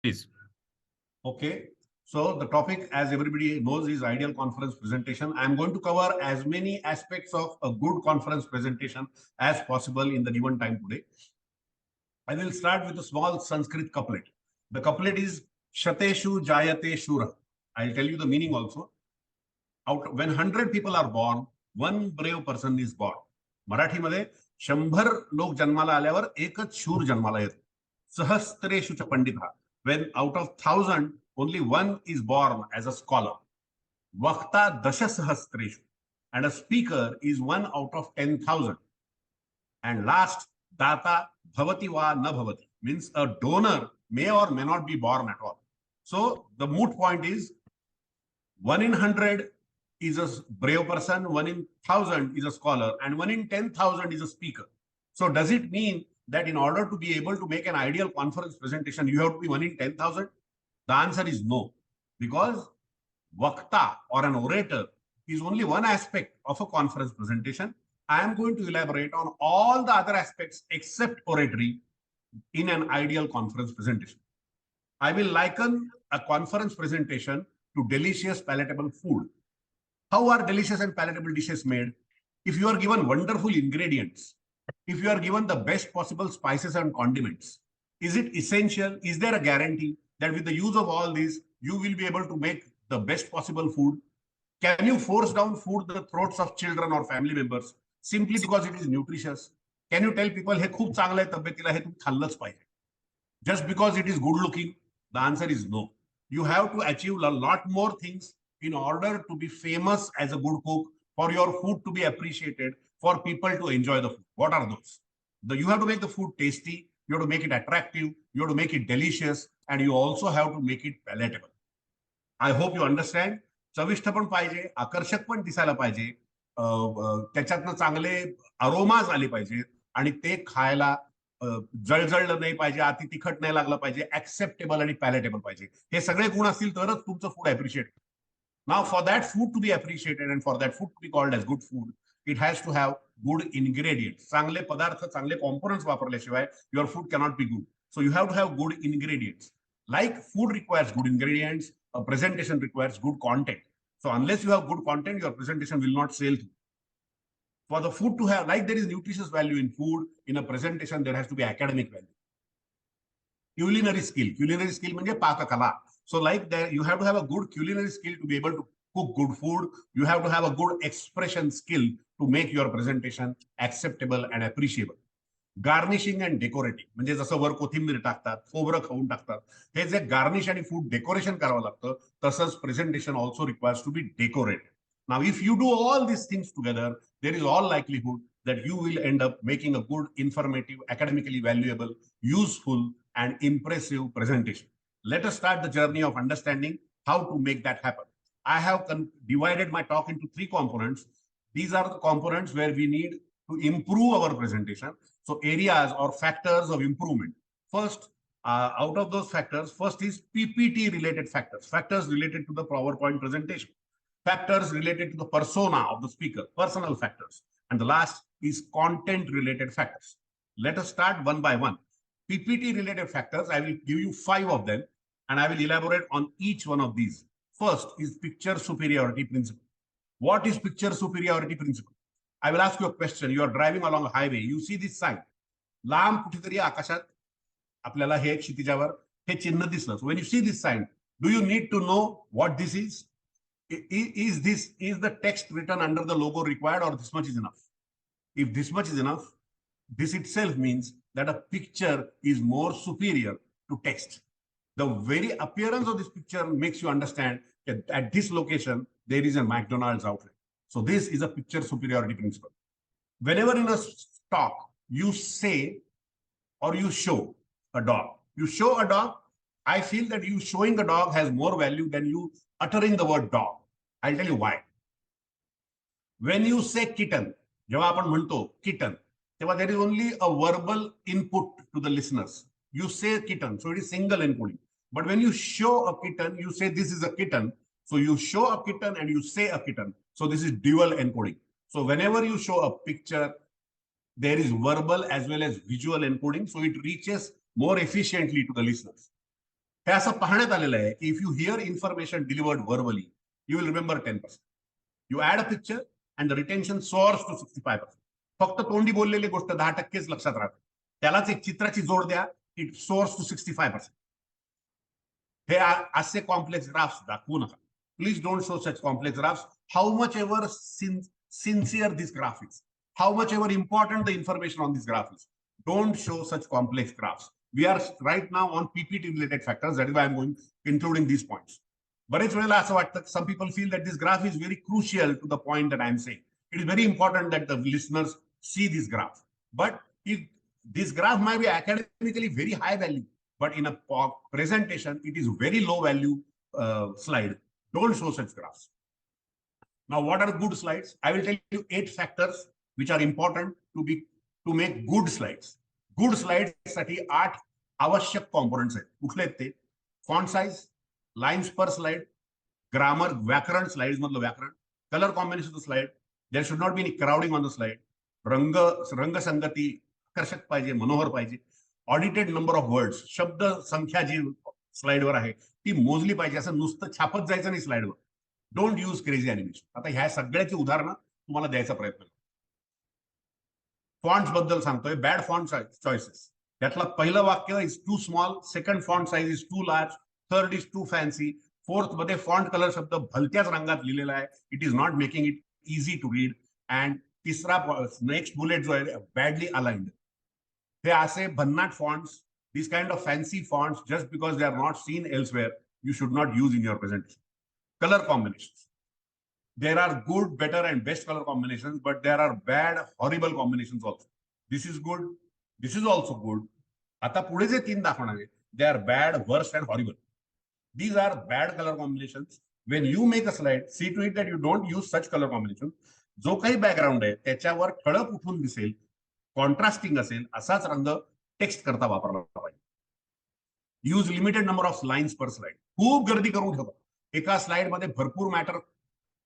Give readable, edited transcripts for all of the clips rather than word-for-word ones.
Please. Okay. So the topic, as everybody knows, is ideal conference presentation. I'm going to cover as many aspects of a good conference presentation as possible in the given time today. I will start with a small Sanskrit couplet. The couplet is Shateshu Jayate Shura. I'll tell you the meaning also. When 100 people are born, one brave person is born. मराठीमध्ये 100 लोक जन्माला आल्यावर एकच शूर जन्माला येतो. सहस्त्रेषु च Pandita. When out of 1,000, only one is born as a scholar. Vakta dasha sahastreshu. And a speaker is 1 out of 10,000. And last, data bhavati va na bhavati. Means a donor may or may not be born at all. So the moot point is 1 in 100 is a brave person, 1 in 1,000 is a scholar, and 1 in 10,000 is a speaker. So does it mean that in order to be able to make an ideal conference presentation, you have to be 1 in 10,000? The answer is no, because Vakta or an orator is only one aspect of a conference presentation. I am going to elaborate on all the other aspects except oratory in an ideal conference presentation. I will liken a conference presentation to delicious, palatable food. How are delicious and palatable dishes made? If you are given wonderful ingredients, if you are given the best possible spices and condiments, is it essential? Is there a guarantee that with the use of all these, you will be able to make the best possible food? Can you force down food the throats of children or family members simply because it is nutritious? Can you tell people, "Hey, खूप चांगलं आहे तब्येतीला, हे तुम्ही खाल्लंच पाहिजे"? Just because it is good looking? The answer is no. You have to achieve a lot more things in order to be famous as a good cook, for your food to be appreciated, for people to enjoy the food. What are those? You have to make the food tasty, you have to make it attractive, you have to make it delicious, and you also have to make it palatable. I hope you understand. चविष्ट पण पाहिजे, आकर्षक पण दिसायला पाहिजे, त्याच्यातनं चांगले aromas आले पाहिजे, आणि ते खायला जळजळलं नाही पाहिजे, अति तिखट नाही लागलं पाहिजे, ऍक्सेप्टेबल आणि पॅलेटेबल पाहिजे. हे सगळे गुण असतील तरच तुमचं food appreciate. Now, for that food to be appreciated and for that food to be called as good food, it has to have good ingredients. चांगले पदार्थ, चांगले components वापरल्याशिवाय your food cannot be good. So you have to have good ingredients. Like food requires good ingredients, a presentation requires good content. So unless you have good content, your presentation will not sail through. For the food to have, like there is nutritious value in food, in a presentation there has to be academic value. Culinary skill म्हणजे पाककला. So like that, you have to have a good culinary skill to be able to cook good food. You have to have a good expression skill to make your presentation acceptable and appreciable. Garnishing and decorating, म्हणजे जसं वर कोथिंबीर टाकतात, खोबरं खाऊन टाकतात, हे जे गार्निश आणि फूड डेकोरेशन करावं लागतं, तसंच presentation also requires to be decorated. Now, if you do all these things together, there is all likelihood that you will end up making a good, informative, academically valuable, useful, and impressive presentation. Let us start the journey of understanding how to make that happen. I have divided my talk into 3 components. These are the components where we need to improve our presentation. So areas or factors of improvement. First, out of those factors, first is PPT related factors, factors related to the PowerPoint presentation, factors related to the persona of the speaker, personal factors. And the last is content related factors. Let us start one by one. PPT related factors, I will give you 5 of them, and I will elaborate on each one of these. First is picture superiority principle. What is picture superiority principle? I will ask you a question. You are driving along a highway. You see this sign. लांब कुठेतरी आकाशात आपल्याला हे क्षितिजावर हे चिन्ह दिसलं. So when you see this sign, do you need to know what this is? Is the text written under the logo required, or this much is enough? If this much is enough, this itself means that a picture is more superior to text. The very appearance of this picture makes you understand that at this location, there is a McDonald's outlet. So this is a picture superiority principle. Whenever in a talk, you say or you show a dog. You show a dog, I feel that you showing a dog has more value than you uttering the word dog. I'll tell you why. When you say kitten, जेव्हा आपण म्हणतो kitten, तेव्हा there is only a verbal input to the listeners. You say kitten, so it is single encoding. But when you show a kitten, you say this is a kitten. So you show a kitten and you say a kitten. So this is dual encoding. So whenever you show a picture, there is verbal as well as visual encoding. So it reaches more efficiently to the listeners. हे असं पाहण्यात आलेलं आहे की if you hear information delivered verbally you will remember 10%. You add a picture and the retention soars to 65%. फक्त तोंडी बोललेली गोष्ट 10%च लक्षात राहते. त्यालाच एक चित्राची जोड द्या, इट सोअर्स टू 65%. हे असे कॉम्प्लेक्स ग्राफ्स दाखवू नका. Please don't show such complex graphs. How much ever sincere this graph is, how much ever important the information on this graph is, don't show such complex graphs. We are right now on PPT related factors. That is why I'm going including these points. बरेच वेळेला असं वाटतं, some people feel that this graph is very crucial to the point that I'm saying. It is very important that the listeners see this graph. But if this graph might be academically very high value, but in a presentation it is very low value slide. Don't show such graphs. Now, what are good slides? I will tell you 8 factors which are important to make good slides. Good slides साठी 8 आवश्यक components आहेत. कुठले आहेत ते? Font size, lines per slide, grammar, व्याकरण, slides मधलं व्याकरण, color combination of the slide, there should not be any crowding on the slide, रंगसंगती आकर्षक पाहिजे, मनोहर पाहिजे, ऑडिटेड नंबर ऑफ वर्ड्स, शब्द संख्या जी स्लाइडवर आहे ती मोजली पाहिजे. असं नुसतं छापत जायचं नाही स्लाइडवर. Don't use crazy animation. आता ह्या सगळ्याची उदाहरणं तुम्हाला द्यायचा प्रयत्न करतो. फॉन्ट्स बद्दल सांगतोय. Bad font choices. त्यातलं पहिलं वाक्य is too small, second font size is too large, third is too fancy, fourth मध्ये फॉन्ट कलर शब्द भलत्याच रंगात लिहिलेला आहे, it is not making it easy to read. And तिसरा नेक्स्ट बुलेट जो आहे बॅडली अलाइंड. हे असे भन्नाट fonts, this kind of fancy fonts, just because they are not seen elsewhere, you should not use in your presentation. Color combinations. There are good, better, and best color combinations, but there are bad, horrible combinations also. This is good. This is also good. आता पुढे जे 3 दाखवणार आहे, they are bad, worst, and horrible. These are bad color combinations. When you make a slide, see to it that you don't use such color combinations. जो काही background आहे त्याच्यावर ठळक उठून दिसेल, कॉन्ट्रास्टिंग असेल असाच रंग टेक्स्ट करता वापरला पाहिजे. Use limited number of lines per slide. खूप गर्दी करून ठेवा. एका स्लाइड मध्ये भरपूर मॅटर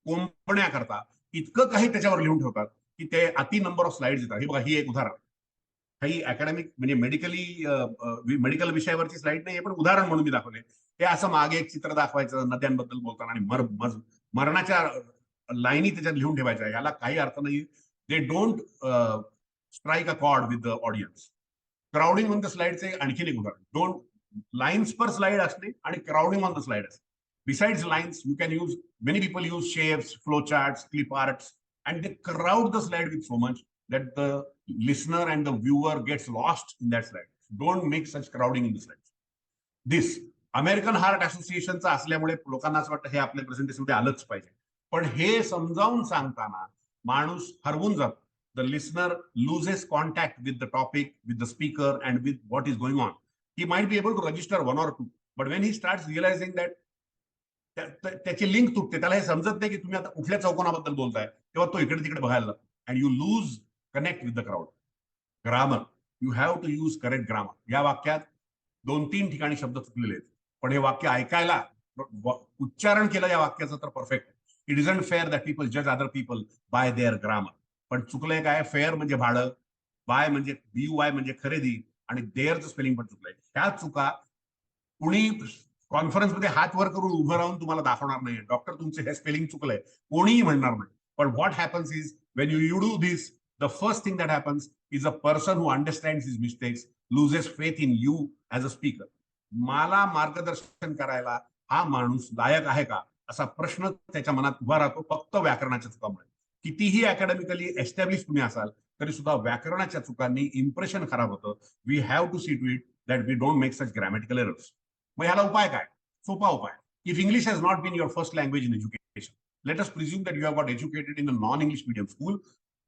कोंबण्याकरता इतकं काही त्याच्यावर लिहून ठेवतात की ते अति नंबर ऑफ स्लाइड्स येतात. हे बघा, ही एक उदाहरण. काही अकॅडमिक म्हणजे मेडिकल विषयावरची स्लाइड नाही, पण उदाहरण म्हणून मी दाखवले. हे असं मागे एक चित्र दाखवायचं नद्यांबद्दल बोलताना आणि मरणाच्या लाईनी त्याच्यात लिहून ठेवायच्या. याला काही अर्थ नाही. They don't strike a chord with the audience. Crowding on the स्लाइडचे आणखीन एक उदाहरण. डोंट लाईन्स पर स्लाइड असणे आणि क्राउडिंग ऑन द स्लाइड असणे. Besides lines, you can use, many people use shapes, flowcharts, clip arts, and they crowd the slide with so much that the listener and the viewer gets lost in that slide. Don't make such crowding in the slides. This American heart असोसिएशनचा असल्यामुळे लोकांना असं वाटतं हे आपल्या प्रेझेंटेशनमध्ये आलंच पाहिजे, पण हे समजावून सांगताना माणूस हरवून जातो. The listener loses contact with the topic, with the speaker and with what is going on. He might be able to register 1 or 2, but when he starts realising that त्याची लिंक तुटते, त्याला हे समजत नाही की तुम्ही आता कुठल्या चौकोनाबद्दल बोलताय, तेव्हा तो इकडे तिकडे बघायला लागतो. And you lose connect with the crowd. Grammar, you have to use correct grammar. या वाक्यात 2-3 ठिकाणी शब्द चुकलेले आहेत, पण हे वाक्य ऐकायला, उच्चारण केलं या वाक्याचं तर perfect. It isn't fair that people जज other people by their grammar. पण चुकलंय काय? फेअर म्हणजे भाडं, बाय म्हणजे BUY म्हणजे खरेदी, आणि देअरचं स्पेलिंग पण चुकलंय. ह्या चुका कुणी कॉन्फरन्समध्ये हात वर करून उभं राहून तुम्हाला दाखवणार नाही. डॉक्टर तुमचे हे स्पेलिंग चुकलंय कोणीही म्हणणार नाही. पण what happens is Wien you do this, the first thing that happens is a person who understands his mistakes loses faith in you as a speaker. मला मार्गदर्शन करायला हा माणूस लायक आहे का असा प्रश्न त्याच्या मनात उभा राहतो, फक्त व्याकरणाच्या चुकामुळे. कितीही अकॅडमिकली एस्टॅब्लिश तुम्ही असाल तरी सुद्धा व्याकरणाच्या चुकांनी इम्प्रेशन खराब होतं. We have to see to it that we don't make such grammatical errors. मग ह्याला उपाय काय? सोपा उपाय. If English has not been your first language in education, let us presume that you have got educated in a non English medium school.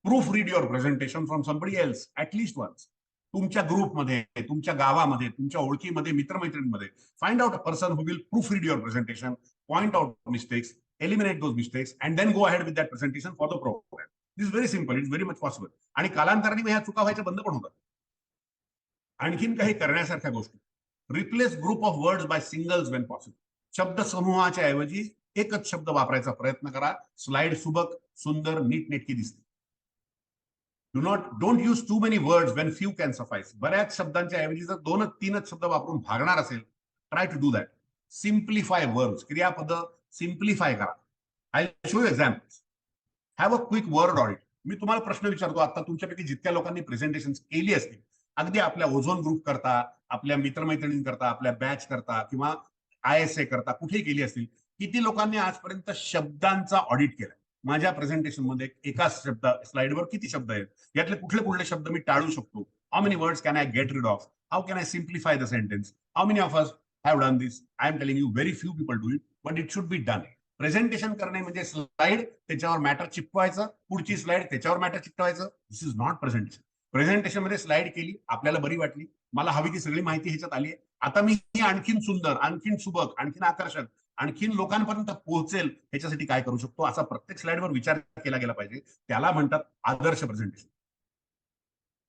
Proof read your presentation from somebody else at least once. तुमच्या ग्रुपमध्ये, तुमच्या गावामध्ये, तुमच्या ओळखीमध्ये, मित्रमैत्रिणींमध्ये find out a person who will proof read your presentation, point out mistakes, eliminate those mistakes, and then go ahead with that presentation for the program. This is very simple. It's very much possible. आणि कालांतराने ह्या चुका व्हायच्या बंद पण होतात. आणखीन काही करण्यासारख्या गोष्टी. Replace group of words by singles Wien possible. शब्द समूहाच्या ऐवजी एकच शब्द वापरायचा प्रयत्न करा. स्लाइड सुबक, सुंदर, नीटनेटकी दिसते. Don't use too many words when few can suffice. बऱ्याच शब्दांच्या ऐवजी जर 2-3 शब्द वापरून भागणार असेल Try to do that. Simplify verbs. क्रियापद simplify करा. I'll show you examples. Have a quick word audit. मी तुम्हाला प्रश्न विचारतो, आता तुमच्यापैकी जितक्या लोकांनी प्रेझेंटेशन केली असतील, अगदी आपल्या ओझोन ग्रुप करता, आपल्या मित्रमैत्रिणी करता, आपल्या बॅच करता किंवा ISA करता कुठेही केली असतील, किती लोकांनी आजपर्यंत शब्दांचा ऑडिट केला? माझ्या प्रेझेंटेशन मध्ये एका स्लाइडवर किती शब्द आहेत, यातले कुठले कुठले शब्द मी टाळू शकतो? How many words can I get rid of? How can I simplify the sentence? How many of us have done this? I am telling you, very few people do it, but it should be done. Presentation करणे म्हणजे slide, त्याच्यावर matter चिपवायचं, पुढची slide त्याच्यावर matter चिपवायचं. This is not presentation. Presentation मध्ये slide केली, आपल्याला बरी वाटली, मला हवी ती सगळी माहिती ह्याच्यात आली आहे, आता मी ही आणखीन सुंदर, आणखीन सुबक, आणखीन आकर्षक, आणखीन लोकांपर्यंत पोहोचेल ह्याच्यासाठी काय करू शकतो, असा प्रत्येक स्लाइडवर विचार केला गेला पाहिजे. त्याला म्हणतात आदर्श presentation.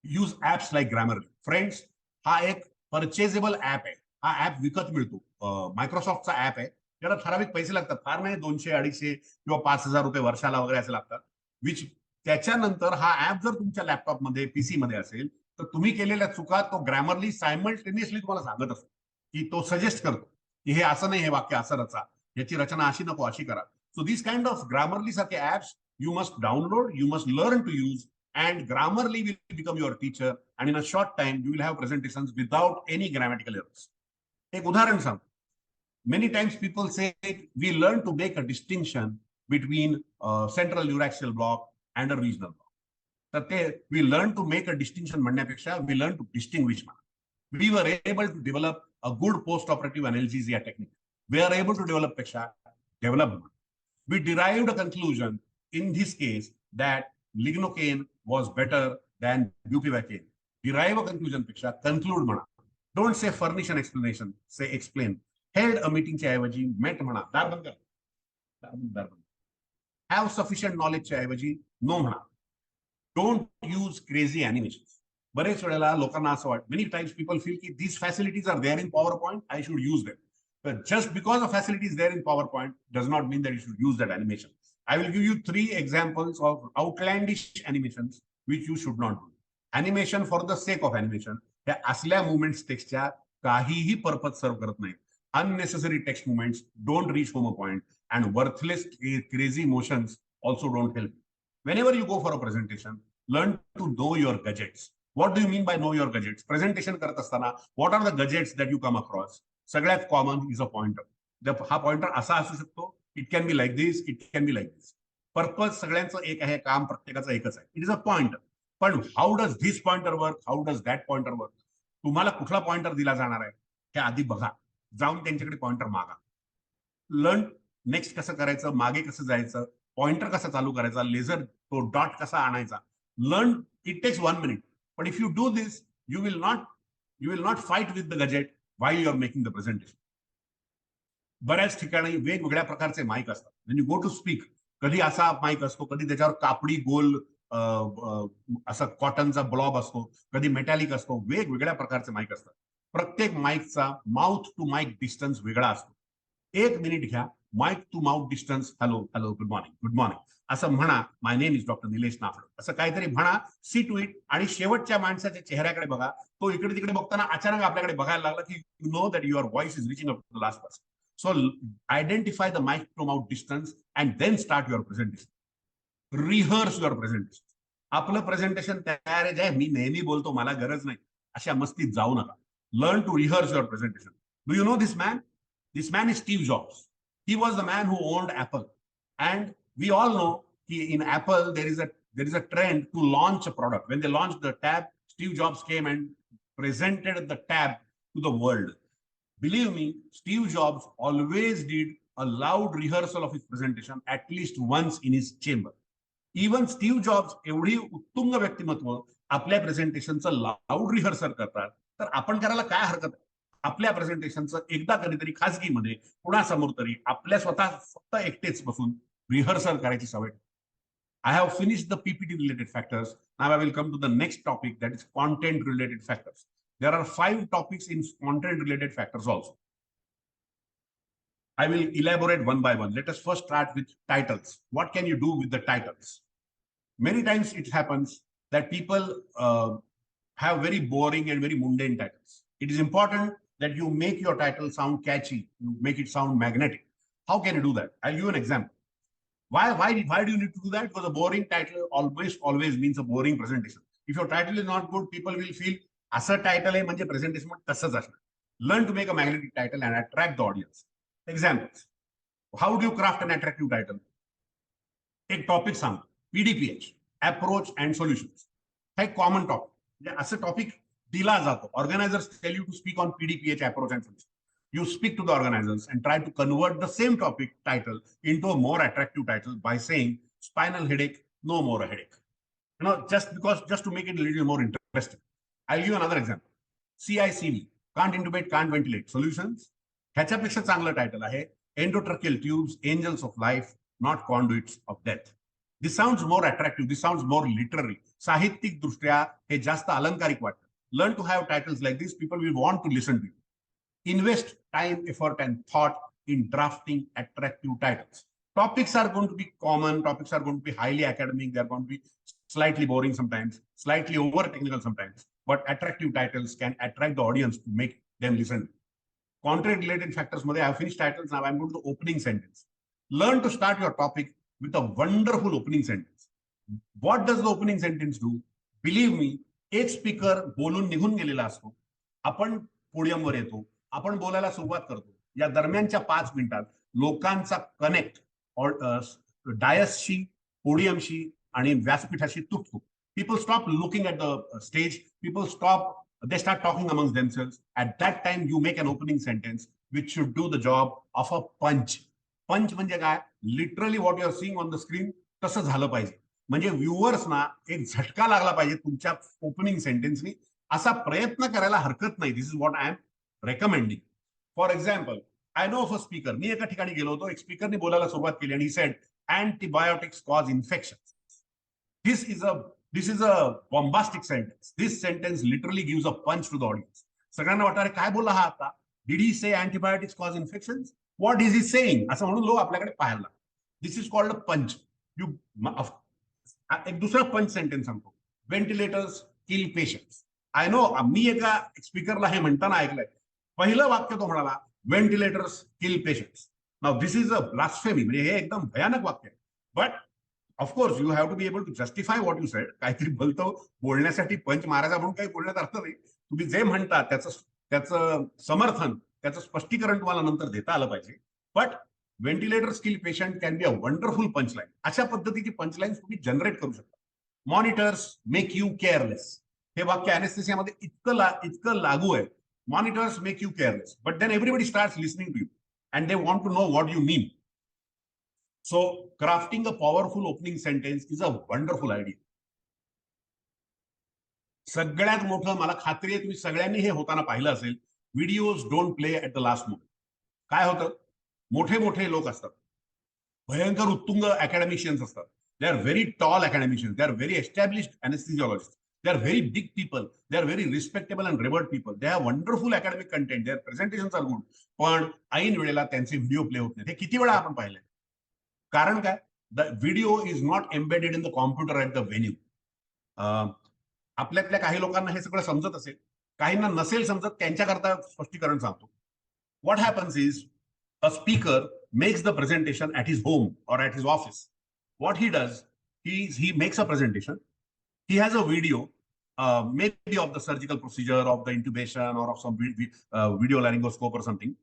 Use apps like Grammarly. Friends, हा एक परचेजेबल ऍप आहे. हा ऍप विकत मिळतो. मायक्रोसॉफ्टचा ऍप आहे. त्याला ठराविक पैसे लागतात, फार नाही, 200, 250 किंवा 5,000 रुपये वर्षाला वगैरे असे लागतात. त्याच्यानंतर हा ऍप जर तुमच्या लॅपटॉपमध्ये, पीसी मध्ये असेल, तर तुम्ही केलेल्या चुका तो ग्रॅमरली सायमल्टेनियसली तुम्हाला सांगत असतो, की तो सजेस्ट करतो की हे असं नाही, हे वाक्य असं रचा, याची रचना अशी नको, अशी करा. So this kind of Grammarly सारखे apps you must download, you must learn to use, and Grammarly will become your teacher, and in a short time you will have presentations without any grammatical errors. एक उदाहरण सांग. Many times people say we learn to make a distinction between central neuraxial block and a regional block. तर ते we learn to make a distinction म्हणण्यापेक्षा we learn to distinguish. We were able to develop a good post-operative analgesia technique. We are able to develop पेक्षा develop. We derived a conclusion in this case that lignocaine was better than bupivacaine. Derive a conclusion पेक्षा conclude म्हणा. Don't say furnish an explanation, say explain. Held a meeting च्या ऐवजी met म्हणा. दार बंद कर. Have sufficient knowledge च्या ऐवजी no म्हणा. Don't use crazy animations. बरेच वेळेला लोकांना असं वाटतं, many times people feel की these facilities are there in PowerPoint, I should use them. But just because a facility is there in PowerPoint does not mean that you should use that animation. I will give you 3 examples of outlandish animations which you should not do. Animation for the sake of animation. या असल्या movements टेक्स्टच्या काहीही purpose सर्व करत नाही. Unnecessary text movements don't reach home a point, and worthless crazy motions also don't help. Whenever you go for a presentation, learn to know your gadgets. What do you mean by know your gadgets? Presentation करत असताना what are the gadgets that you come across? सगळ्यात common is a pointer. हा pointer असा असू शकतो, it can be like this, it can be like this. Purpose सगळ्यांचं एक आहे, काम प्रत्येकाचं एकच आहे. It is a pointer. पण how does this pointer work, how does that pointer work, तुम्हाला कुठला पॉइंटर दिला जाणार आहे हे आधी बघा, जाऊन त्यांच्याकडे पॉइंटर मागा. लर्न नेक्स्ट कसं करायचं, मागे कसं जायचं, पॉइंटर कसा चालू करायचा, लेझर तो डॉट कसा आणायचा. Learn, it takes 1 minute. पण if you do this, you will not fight with the gadget while you are making the presentation. बऱ्याच ठिकाणी वेगवेगळ्या प्रकारचे माईक असतात. when you go to speak, कधी असा माईक असतो, कधी त्याच्यावर कापडी गोल असा कॉटनचा ब्लॉब असतो, कधी मेटॅलिक असतो. वेगवेगळ्या प्रकारचे माईक असतात. प्रत्येक माईकचा माउथ टू माईक डिस्टन्स वेगळा असतो. 1 minute घ्या, mic to mouth distance, hello hello, good morning, good morning असं म्हणा. My name is doctor Nilesh Naphade असं काहीतरी म्हणा. See to it. आणि शेवटच्या माणसाच्या चेहऱ्याकडे बघा. तो इकडे तिकडे बघताना अचानक आपल्याकडे बघायला लागला की you know that your voice is reaching up to the last person. So identify the mic to mouth distance and then start your presentation. Rehearse your presentation. आपलं प्रेझेंटेशन तयार आहे, मी नेहमी बोलतो, मला गरज नाही, अशा मस्तीत जाऊ नका. Learn to rehearse your presentation. Do you know this man? This man is Steve Jobs. He was the man who owned Apple, and we all know in Apple there is a trend to launch a product. When they launched the tab, Steve Jobs came and presented the tab to the world. Believe me, Steve Jobs always did a loud rehearsal of his presentation at least once in his chamber. Even Steve Jobs एवढी उत्तुंग व्यक्तिमत्व आपल्या प्रेझेंटेशनचं loud rehearsal करतात, तर आपण करायला काय हरकत आहे? आपल्या प्रेझेंटेशनचं एकदा कधीतरी खासगीमध्ये कुणासमोर तरी आपल्या स्वतः फक्त एकटेच बसून रिहर्सल करायची सवय. I have finished the PPT related factors. Now I will come to the next topic, that is content related factors. There are 5 topics in content related factors also. I will elaborate one by one. Let us first start with titles. What can you do with the titles? Many times it happens that people have very boring and very mundane titles. It is important that you make your title sound catchy, you make it sound magnetic. How can you do that? I'll give you an example. Why do you need to do that? Because a boring title always means a boring presentation. If your title is not good, people will feel असं title आहे म्हणजे presentation तसंच असणार. Learn to make a magnetic title and attract the audience. Examples. How do you craft an attractive title? एक topic सांग, PDPH, approach and solutions. हा एक common topic, म्हणजे असं टॉपिक दिला जातो. Organisers tell you to speak on PDPH, approach and solution. You speak to the organizers and try to convert the same topic title into a more attractive title by saying spinal headache, no more a headache. Just to make it a little more interesting. I'll give you another example. CICV, can't intubate, can't ventilate, solutions. ह्याच्यापेक्षा चांगलं title आहे endotracheal tubes, angels of life, not conduits of death. This sounds more attractive. This sounds more literary. साहित्यिक दृष्ट्या हे जास्त अलंकारिक वाटतं. Learn to have titles like this. People will want to listen to you. Invest time, effort, and thought in drafting attractive titles. Topics are going to be common. Topics are going to be highly academic. They are going to be slightly boring sometimes, slightly over technical sometimes. But attractive titles can attract the audience to make them listen. Content-related factors. I have finished titles. Now I'm going to the opening sentence. Learn to start your topic with a wonderful opening sentence. What does the opening sentence do? Believe me, एक speaker बोलून निघून गेलेला असतो. आपण पोडियमवर येतो. आपण बोलायला सुरुवात करतो. या दरम्यानच्या 5 मिनिटात लोकांचा कनेक्ट डायसशी, पोडियमशी आणि व्यासपीठाशी तुटतो. People stop looking at the stage. They start talking amongst themselves. At that time, you make an opening sentence which should do the job of a punch. Punch म्हणजे काय? Literally what you are seeing on the screen तसं झालं पाहिजे. म्हणजे व्ह्युअर्सना एक झटका लागला पाहिजे तुमच्या ओपनिंग सेंटेन्सनी. असा प्रयत्न करायला हरकत नाही. This is what I am recommending. For example, I know of a speaker. मी एका ठिकाणी गेलो होतो. एक स्पीकरने बोलायला सुरुवात केली आणि sed antibiotics cause infections. This is a bombastic sentence. This sentence literally gives a punch to the audience. सगळ्यांना वाटतं काय बोलला हा आता? Did he say antibiotics cause infections? What is he saying? असं म्हणून लोक आपल्याकडे पाहायला. This is called a punch. एक दुसरा पंच सेंटेन्स सांगतो. Ventilators kill patients. I know, मी एका स्पीकरला हे म्हणताना ऐकलंय. पहिलं वाक्य तो म्हणाला ventilators kill patients. Now this is a blasphemy. म्हणजे हे एकदम भयानक वाक्य आहे. But of course you have to be able to justify what you said. काहीतरी बोलतो बोलण्यासाठी पंच मारायचा म्हणून काही बोलण्यात अर्थ नाही. तुम्ही जे म्हणता त्याचं समर्थन, त्याचं स्पष्टीकरण तुम्हाला नंतर देता आलं पाहिजे. But ventilators kill patient can be a wonderful punchline. अशा पद्धतीची पंचलाईन तुम्ही जनरेट करू शकता. Monitors make you careless. हे वाक्य अनेस्थेसियामध्ये इतकं लागू आहे. Monitors make you careless. But then everybody starts listening to you and they want to know what you mean. So crafting a powerful opening sentence is a wonderful idea. सगळ्यात मोठं, मला खात्री आहे तुम्ही सगळ्यांनी हे होताना पाहिलं असेल, videos don't play at the last moment. काय होतं? मोठे लोक असतात, भयंकर उत्तुंग अकॅडमिशियन्स असतात. They are very tall academicians. They are very established anaesthesiologist. They are very big people. They are very respectable and revered people. They have wonderful academic content. Their presentations are good. पण ऐन वेळेला त्यांचे video play होत नाही. हे किती वेळा आपण पाहिले? कारण काय? The video is not embedded in the computer at the venue. आपल्यातल्या काही लोकांना हे सगळं समजत असेल, काहींना नसेल समजत. त्यांच्याकरता स्पष्टीकरण सांगतो. What happens is a speaker makes the presentation at his home or at his office. What he does is he makes a presentation. He has a video, maybe of the surgical procedure, of the intubation, or of some video laryngoscope or something.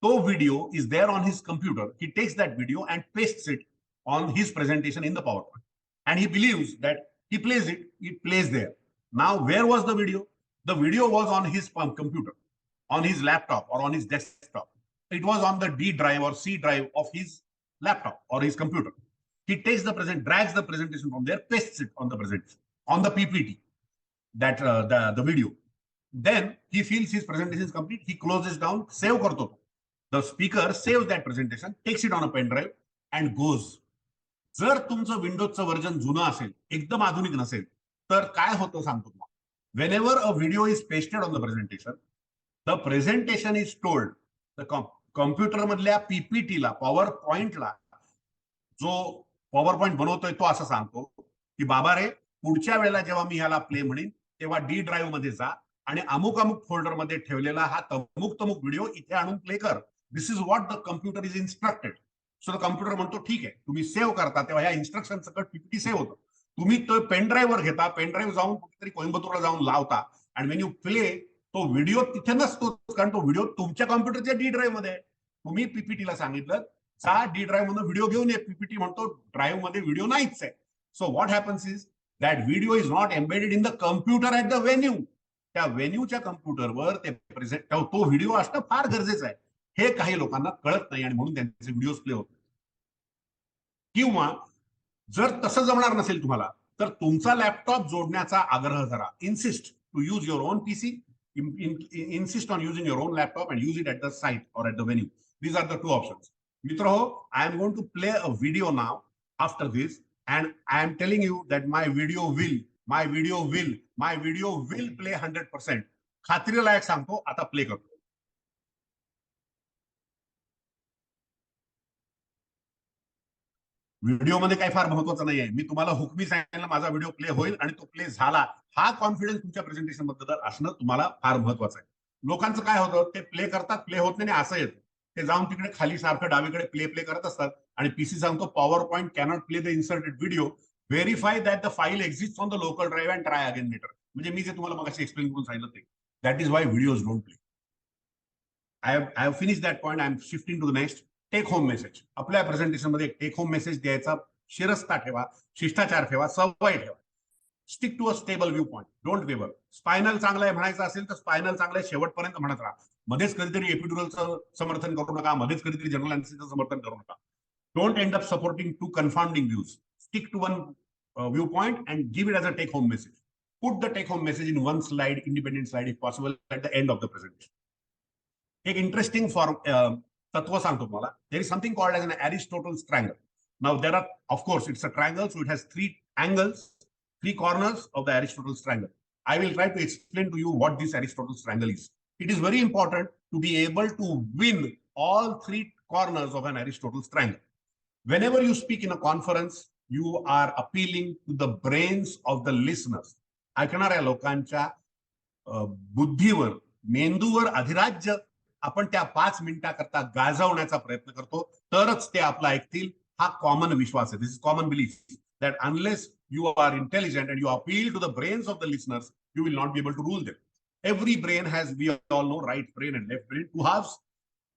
So video is there on his computer. He takes that video and pastes it on his presentation in the PowerPoint. And he believes that he plays it, it plays there. Now, where was the video? The video was on his computer, on his laptop, or on his desktop. It was on the D drive or C drive of his laptop or his computer. He takes drags the presentation from there, pastes it on the presentation, on the PPT, that the video. Then he feels his presentation is complete. He closes down, save करतो. The speaker saves that presentation, takes it on a pen drive and goes. जर तुमचं विंडोजचं version जुनं असेल, एकदम आधुनिक नसेल, तर काय होतं सांगतो तुम्हाला. Whenever a video is pasted on the presentation is told. The computer मधल्या PPT ला, पॉवर पॉइंटला, जो पॉवर पॉइंट बनवतोय तो असं सांगतो की बाबा रे, पुढच्या वेळेला जेव्हा मी ह्याला प्ले म्हणेन तेव्हा D ड्राईव्ह मध्ये जा आणि अमुक अमुक फोल्डर मध्ये ठेवलेला हा तमुक तमुक व्हिडिओ इथे आणून प्ले कर. This is what the computer is instructed. So the computer म्हणतो ठीक आहे, तुम्ही सेव्ह करता तेव्हा या इन्स्ट्रक्शन सकट पीपीटी सेव्ह होतं. तुम्ही तो पेन ड्राईव्हवर घेता, पेन ड्राईव्ह जाऊन कुठेतरी कोइंबतूरला जाऊन लावता आणि वेन यू प्ले तो व्हिडिओ तिथे नसतो, कारण तो व्हिडिओ तुमच्या कॉम्प्युटरच्या डी ड्राईव्ह मध्ये. तुम्ही पीपीटीला सांगितलं जा डी ड्राईव्ह मधून व्हिडिओ घेऊन ये, पीपीटी म्हणतो ड्राईव्ह मध्ये व्हिडिओ नाहीच आहे. So what happens is that video is not embedded in the computer at the venue. त्या व्हेन्यूच्या कम्प्युटरवर ते प्रेझेंट तो व्हिडिओ असणं फार गरजेचं आहे. हे काही लोकांना कळत नाही आणि म्हणून त्यांचे व्हिडिओ प्ले होत. किंवा जर तसं जमणार नसेल तुम्हाला तर तुमचा लॅपटॉप जोडण्याचा आग्रह करा. Insist to use your own PC, insist on using your own laptop and use it at the site or at the venue. These are the two options. Mitro, I am going to play a video now after this, and I am telling you that my video will play 100%. खात्री लायक सांगतो, आता play करतो. Video मध्ये काही फार महत्वाचं नाहीये. मी तुम्हाला हुकमी सांगितलं माझा व्हिडिओ प्ले होईल आणि तो प्ले झाला. हा कॉन्फिडन्स तुमच्या प्रेझेंटेशन बद्दल असणं तुम्हाला फार महत्वाचं आहे. लोकांचं काय होतं, ते प्ले करतात, प्ले होत नाही, असं येतं. ते जाऊन तिकडे खाली सारखं डावीकडे प्ले करत असतात आणि पीसी सांगतो PowerPoint cannot play the inserted video, verify that the file exist on the local drive and try again later. म्हणजे मी जे तुम्हाला मगाशी एक्सप्लेन करून सांगितलं ते that is why videos don't play. I have finish that point. I am shifting to the next. Take home message. आपल्या presentation मध्ये एक टेक होम मेसेज द्यायचा शिरस्ता ठेवा, शिष्टाचार ठेवा, सवय ठेवा. Stick to a stable view point, don't waver. Spinal चांगला आहे म्हणायचं असेल तर स्पायनल चांगला आहे शेवटपर्यंत म्हणत राहा. मध्येच कधीतरी एपिड्युरलचं समर्थन करू नका, मध्येच कधीतरी जनरल अनेस्थेसियाचं समर्थन करू नका. Don't end up supporting to confounding views. Stick to one view point and give it as a take home message. Put the take home message in one slide, independent slide if possible, at the end of the presentation. एक interesting तत्व सांगतो तुम्हाला. There is something called as an Aristotle's triangle. Now there are, of course, it's a triangle, so it has three angles, three corners of the Aristotle's triangle. I will try to explain to you what this Aristotle's triangle is. It is very important to be able to win all three corners of an Aristotle's triangle. Whenever you speak in a conference, you are appealing to the brains of the listeners. ऐकणाऱ्या लोकांच्या बुद्धीवर, मेंदूवर अधिराज्य आपण त्या 5 मिनिटाकरता गाजवण्याचा प्रयत्न करतो, तरच ते आपलं ऐकतील. हा कॉमन विश्वास आहे. This is common belief that unless you are intelligent and you appeal to the brains of the listeners, you will not be able to rule them. Every brain has, we all know, right brain and left brain, two halves.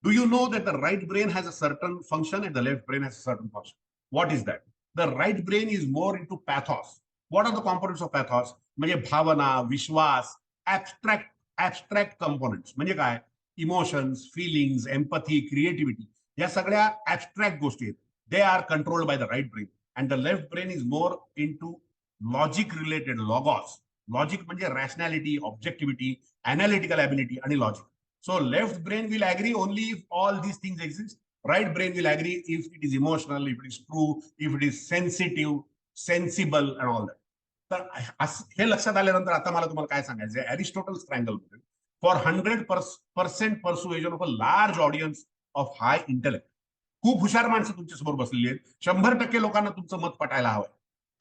Do you know that the right brain has a certain function and the left brain has a certain function? What is that? The right brain is more into pathos. What are the components of pathos? म्हणजे भावना, विश्वास, abstract components. म्हणजे काय? Emotions, feelings, empathy, creativity. या सगळ्या abstract गोष्टी आहेत. They are controlled by the right brain. And the left brain is more into logic related, logos. Logic म्हणजे rationality, objectivity, analytical ability and logic. So left brain will agree only if all these things exist. Right brain will agree if it is emotional, if it is true, if it is sensitive, sensible and all that. तर हे लक्षात आल्यानंतर आता मला तुम्हाला काय सांगायचं आहे, Aristotle's triangle for 100% persuasion of a large audience of high intellect. खूप हुशार माणसं तुमच्या समोर बसलेली आहेत. 100% लोकांना तुमचं मत पटायला हवं.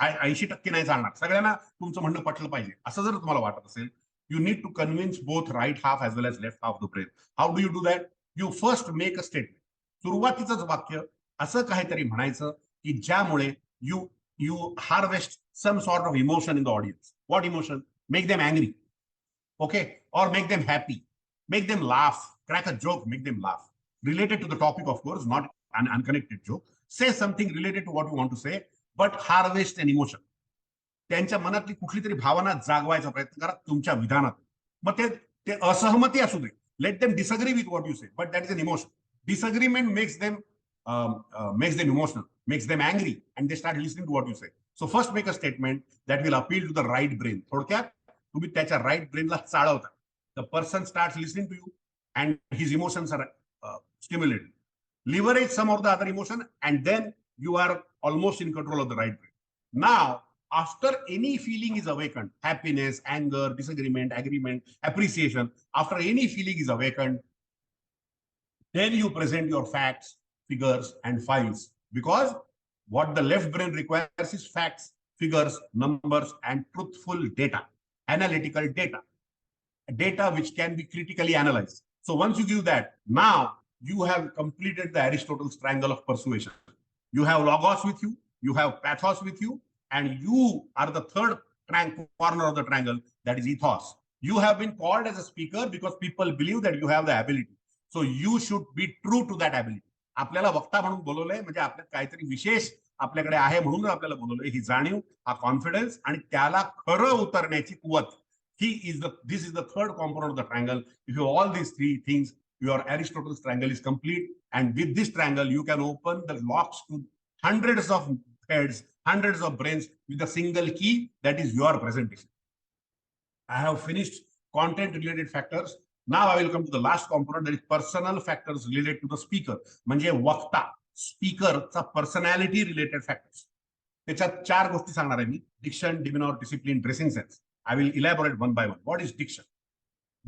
80% नाही चालणार. सगळ्यांना तुमचं म्हणणं पटलं पाहिजे असं जर तुम्हाला वाटत असेल, you need to convince both right half as well as left half of the brain. How do you do that? You first make a statement. सुरुवातीचंच वाक्य असं काहीतरी म्हणायचं की ज्यामुळे you harvest some sort of emotion in the audience. What emotion? Make them angry, okay, or make them happy, make them laugh, crack a joke, make them laugh, related to the topic, of course, not an unconnected joke. Say something related to what you want to say, but harvest an emotion. त्यांच्या मनातली कुठली तरी भावना जागवायचा प्रयत्न करा तुमच्या विधानात. मग ते असहमती असू दे, let them disagree with what you say, but that is an emotion. Disagreement makes them emotional, makes them angry, and they start listening to what you say. So first make a statement that will appeal to the right brain. थोडक्यात तुम्ही त्याच्या right brainला चाळवता. The person starts listening to you and his emotions are stimulated. Leverage some of the other emotion and then you are almost in control of the right brain. Now, after any feeling is awakened, happiness, anger, disagreement, agreement, appreciation, after any feeling is awakened, then you present your facts, figures, and files. Because what the left brain requires is facts, figures, numbers, and truthful data, analytical data. data which can be critically analyzed. So once you give that, now you have completed the Aristotle's triangle of persuasion. You have logos with you, you have pathos with you, and you are the third corner of the triangle, that is ethos. You have been called as a speaker because people believe that you have the ability. So you should be true to that ability. आपल्याला वक्ता म्हणून बोलवलंय म्हणजे आपल्यात काहीतरी विशेष आपल्याकडे आहे म्हणून आपल्याला बोलवलंय. ही जाणीव, हा कॉन्फिडन्स आणि त्याला खरं उतरण्याची कुवत. This is the third component of the triangle. If you have all these three things, your Aristotle's triangle is complete. And with this triangle, you can open the locks to hundreds of heads, hundreds of brains with a single key, that is your presentation. I have finished content related factors. Now I will come to the last component, that is personal factors related to the speaker. म्हणजे वक्ता, स्पीकरचा personality related factors. त्याच्यात 4 गोष्टी सांगणार आहे मी. Diction, demeanour, discipline, dressing sense. I will elaborate one by one. What is diction?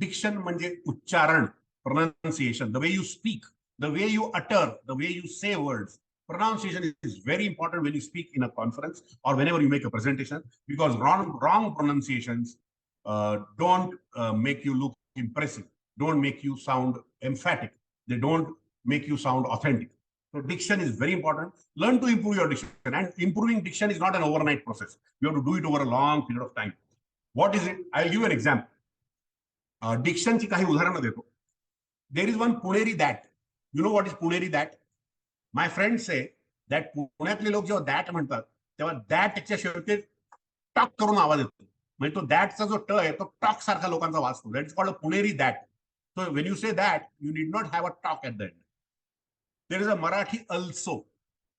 Diction म्हणजे उच्चारण, pronunciation, the way you speak, the way you utter, the way you say words. Pronunciation is very important when you speak in a conference or whenever you make a presentation, because wrong pronunciations don't make you look impressive, don't make you sound emphatic, they don't make you sound authentic. So diction is very important. Learn to improve your diction, and improving diction is not an overnight process. You have to do it over a long period of time. What is it? I'll give you an example. Diction ची काही उदाहरणं देतो. There is one Puneri that. You know what is Puneri that? My friends say that पुण्यातले लोक जेव्हा that म्हणतात तेव्हा that च्या शेवटी टॉक करून आवाज येतो. म्हणजे तो दॅटचा जो ट आहे तो टॉक सारखा लोकांचा वाचतो. That is called a Puneri that. So when you say that you need not have a talk at the end. There is a Marathi also,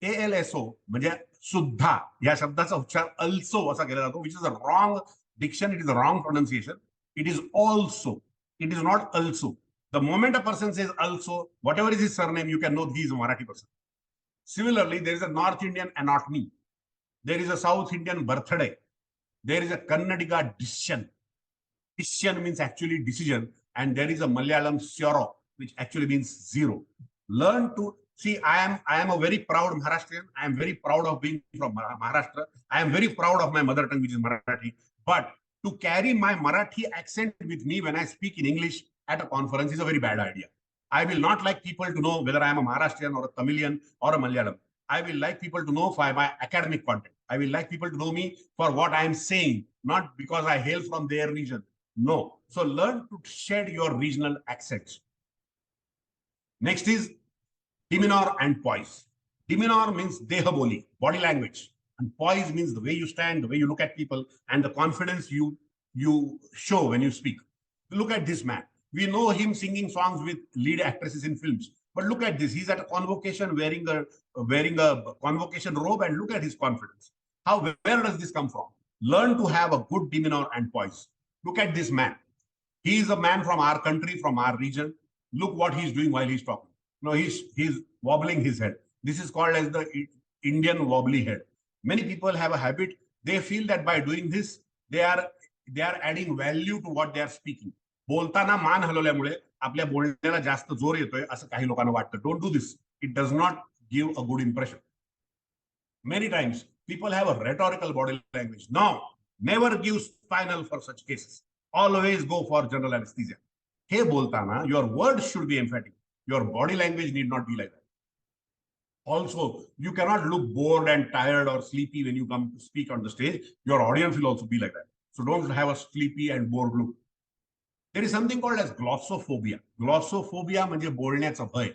ALSO म्हणजे सुद्धा, या शब्दाचा उच्चार अल्सो असा केला जातो, which is a wrong diction. It is a wrong pronunciation. It is also, it is not also. The moment a person says also, whatever is his surname, you can know he is a Marathi person. Similarly, there is a North Indian anatomy, there is a South Indian birthday, there is a Kannadiga decision. Decision means actually decision, and there is a Malayalam syoro, which actually means zero. Learn to see. I am a very proud Maharashtrian. I am very proud of being from Maharashtra. I am very proud of my mother tongue, which is Marathi. But to carry my Marathi accent with me when I speak in English at a conference is a very bad idea. I will not like people to know whether I am a Maharashtrian or a Tamilian or a Malayalam. I will like people to know for my academic content. I will like people to know me for what I am saying, not because I hail from their region. No. So learn to shed your regional accents. Next is demeanor and poise. Demeanor means dehaboli, body language. And poise means the way you stand, the way you look at people, and the confidence you show when you speak. Look at this man. We know him singing songs with lead actresses in films. But look at this. He's at a convocation wearing a convocation robe, and look at his confidence. Where does this come from? Learn to have a good demeanor and poise. Look at this man. He is a man from our country, from our region. Look what he's doing while he's talking. No, he's wobbling his head. This is called as the Indian wobbly head. Many people have a habit. They feel that by doing this, they are adding value to what they are speaking. बोलताना मान हलवल्यामुळे आपल्या बोलण्याला जास्त जोर येतोय असं काही लोकांना वाटतं. Don't do this. It does not give a good impression. Many times people have a rhetorical body language. No, never give spinal for such cases. Always go for general anesthesia. Hey बोलताना, your words should be emphatic. Your body language need not be like that. Also, you cannot look bored and tired or sleepy when you come to speak on the stage. Your audience will also be like that. So don't have a sleepy and bored look. There is something called as glossophobia. Glossophobia म्हणजे बोलण्याचा भय,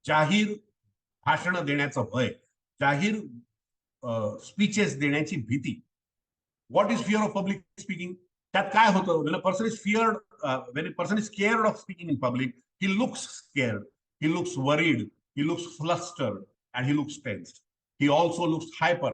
जाहीर भाषण देण्याचा भय, जाहीर speeches देण्याची भीती. What is fear of public speaking? त्यात काय होतं? When a person is feared, when a person is scared of speaking in public, he looks scared, he looks worried, he looks flustered, and he looks tensed. He also looks hyper.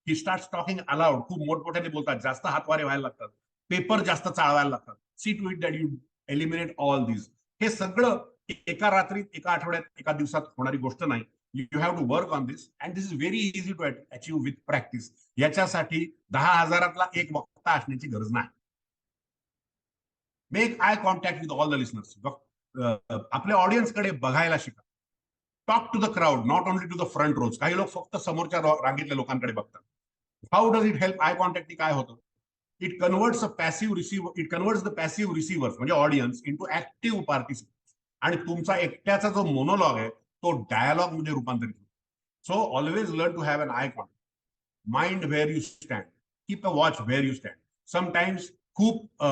He starts talking aloud. खूप मोठमोठ्याने बोलतात, जास्त हातवारे व्हायला लागतात, paper जास्त चाळवायला लागतात. See to it that you eliminate all these. हे सगळं एका रात्रीत, एका आठवड्यात, एका दिवसात होणारी गोष्ट नाही. You have to work on this, and this is very easy to achieve with practice. याच्यासाठी 10,000 एक वक्ता असण्याची गरज नाही. Make eye contact with all the listeners. आपल्या ऑडियन्स कडे बघायला शिका. Talk to the crowd, not only to the front rows. काही लोक फक्त समोरच्या रांगेतल्या लोकांकडे बघतात. How does it help? Eye contact काय होतं? It converts the passive receivers म्हणजे ऑडियन्स इंटू ऍक्टिव्ह पार्टिसिपेंट्स, आणि तुमचा एकट्याचा जो मोनोलॉग आहे तो डायलॉग मध्ये रूपांतरित होतो. So always learn to have an eye contact, mind where you stand, keep a watch where you stand. Sometimes खूप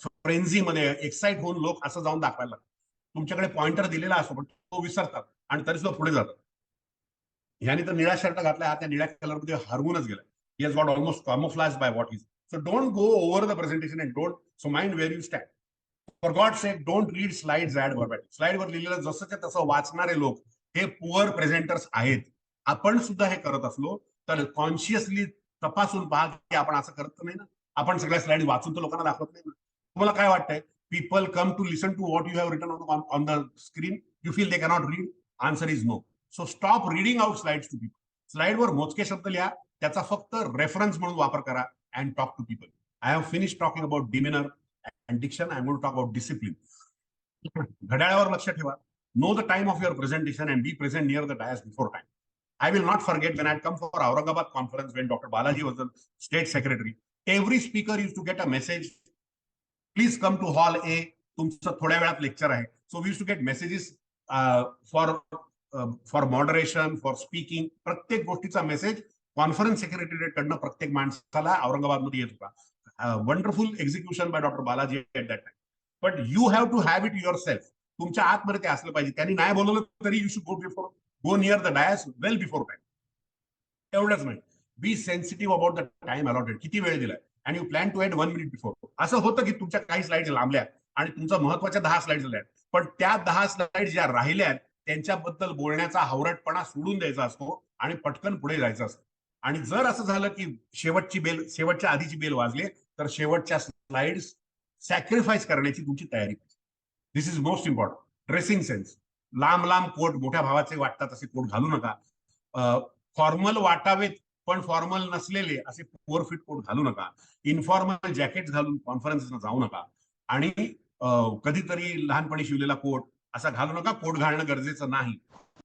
फ्रेन्झीमध्ये एक्साइट होऊन लोक असं जाऊन दाखवायला लागतात. तुमच्याकडे पॉइंटर दिलेला असतो पण तो विसरतात आणि तरी सुद्धा पुढे जातात. ह्याने तर निळा शर्ट घातला, त्या निळ्या कलरमध्ये हरवूनच गेला. He has got almost camouflaged by what he's. So don't go over the presentation and don't. So mind where you stand. For God's sake, don't read slides ad verbatim. Slide वर लिहिलेलं जसंच्या तसं वाचणारे लोक हे पुअर प्रेझेंटर्स आहेत. आपण सुद्धा हे करत असलो तर कॉन्शियसली तपासून पहा की आपण असं करत नाही ना. आपण सगळ्या स्लाइड वाचून तर लोकांना दाखवत नाही ना. तुम्हाला काय वाटतंय? People come to listen to what you have written on the screen. You feel they cannot read? Answer is no. So stop reading out slides to people. स्लाइडवर मोजके शब्द लिहा, त्याचा फक्त रेफरन्स म्हणून वापर करा and talk to people. I have finish talking about demeanour and diction. I am going to talk about discipline. घड्याळावर लक्ष ठेवा. Know the time of your presentation and be present near the dais before time. I will not forget when I had come for Aurangabad conference when Dr. Balaji was the state secretary. Every speaker used to get a message. Please come to hall A. तुमचं थोड्या वेळात lecture आहे. So we used to get messages for moderation, for speaking. प्रत्येक गोष्टीचा message conference secretariat कडनं प्रत्येक माणसाला औरंगाबादमध्ये येत होता. Wonderful execution by doctor Balaji at that time. But you have to have it yourself. तुमच्या आतमध्ये ते असलं पाहिजे. त्यांनी नाही बोलवलं तरी you should go near the dais well before time. एवढंच नाही. Be sensitive about the time allotted. किती वेळ दिलाय and you plan to add 1 minute before. असं होतं की तुमच्या काही स्लाइड्स लांबल्या आणि तुमच्या महत्वाच्या 10 स्लाइड्स झाल्या, पण त्या 10 स्लाइड्स ज्या राहिल्या त्यांच्याबद्दल बोलण्याचा हावरटपणा सोडून द्यायचा असतो आणि पटकन पुढे जायचं असतं. आणि जर असं झालं की शेवटच्या आधीची बेल वाजले तर शेवटच्या स्लाइड्स सॅक्रिफाईस करण्याची तुमची तयारी पाहिजे. This is most important. Dressing sense. लांब लांब कोट, मोठ्या भावाचे वाटतात असे कोट घालू नका. फॉर्मल वाटावेत पण फॉर्मल नसलेले असे पुअर फिट कोट घालू नका. इन्फॉर्मल जॅकेट घालून कॉन्फरन्सला जाऊ नका. आणि कधीतरी लहानपणी शिवलेला कोट असा घालू नका. कोट घालणं गरजेचं नाही.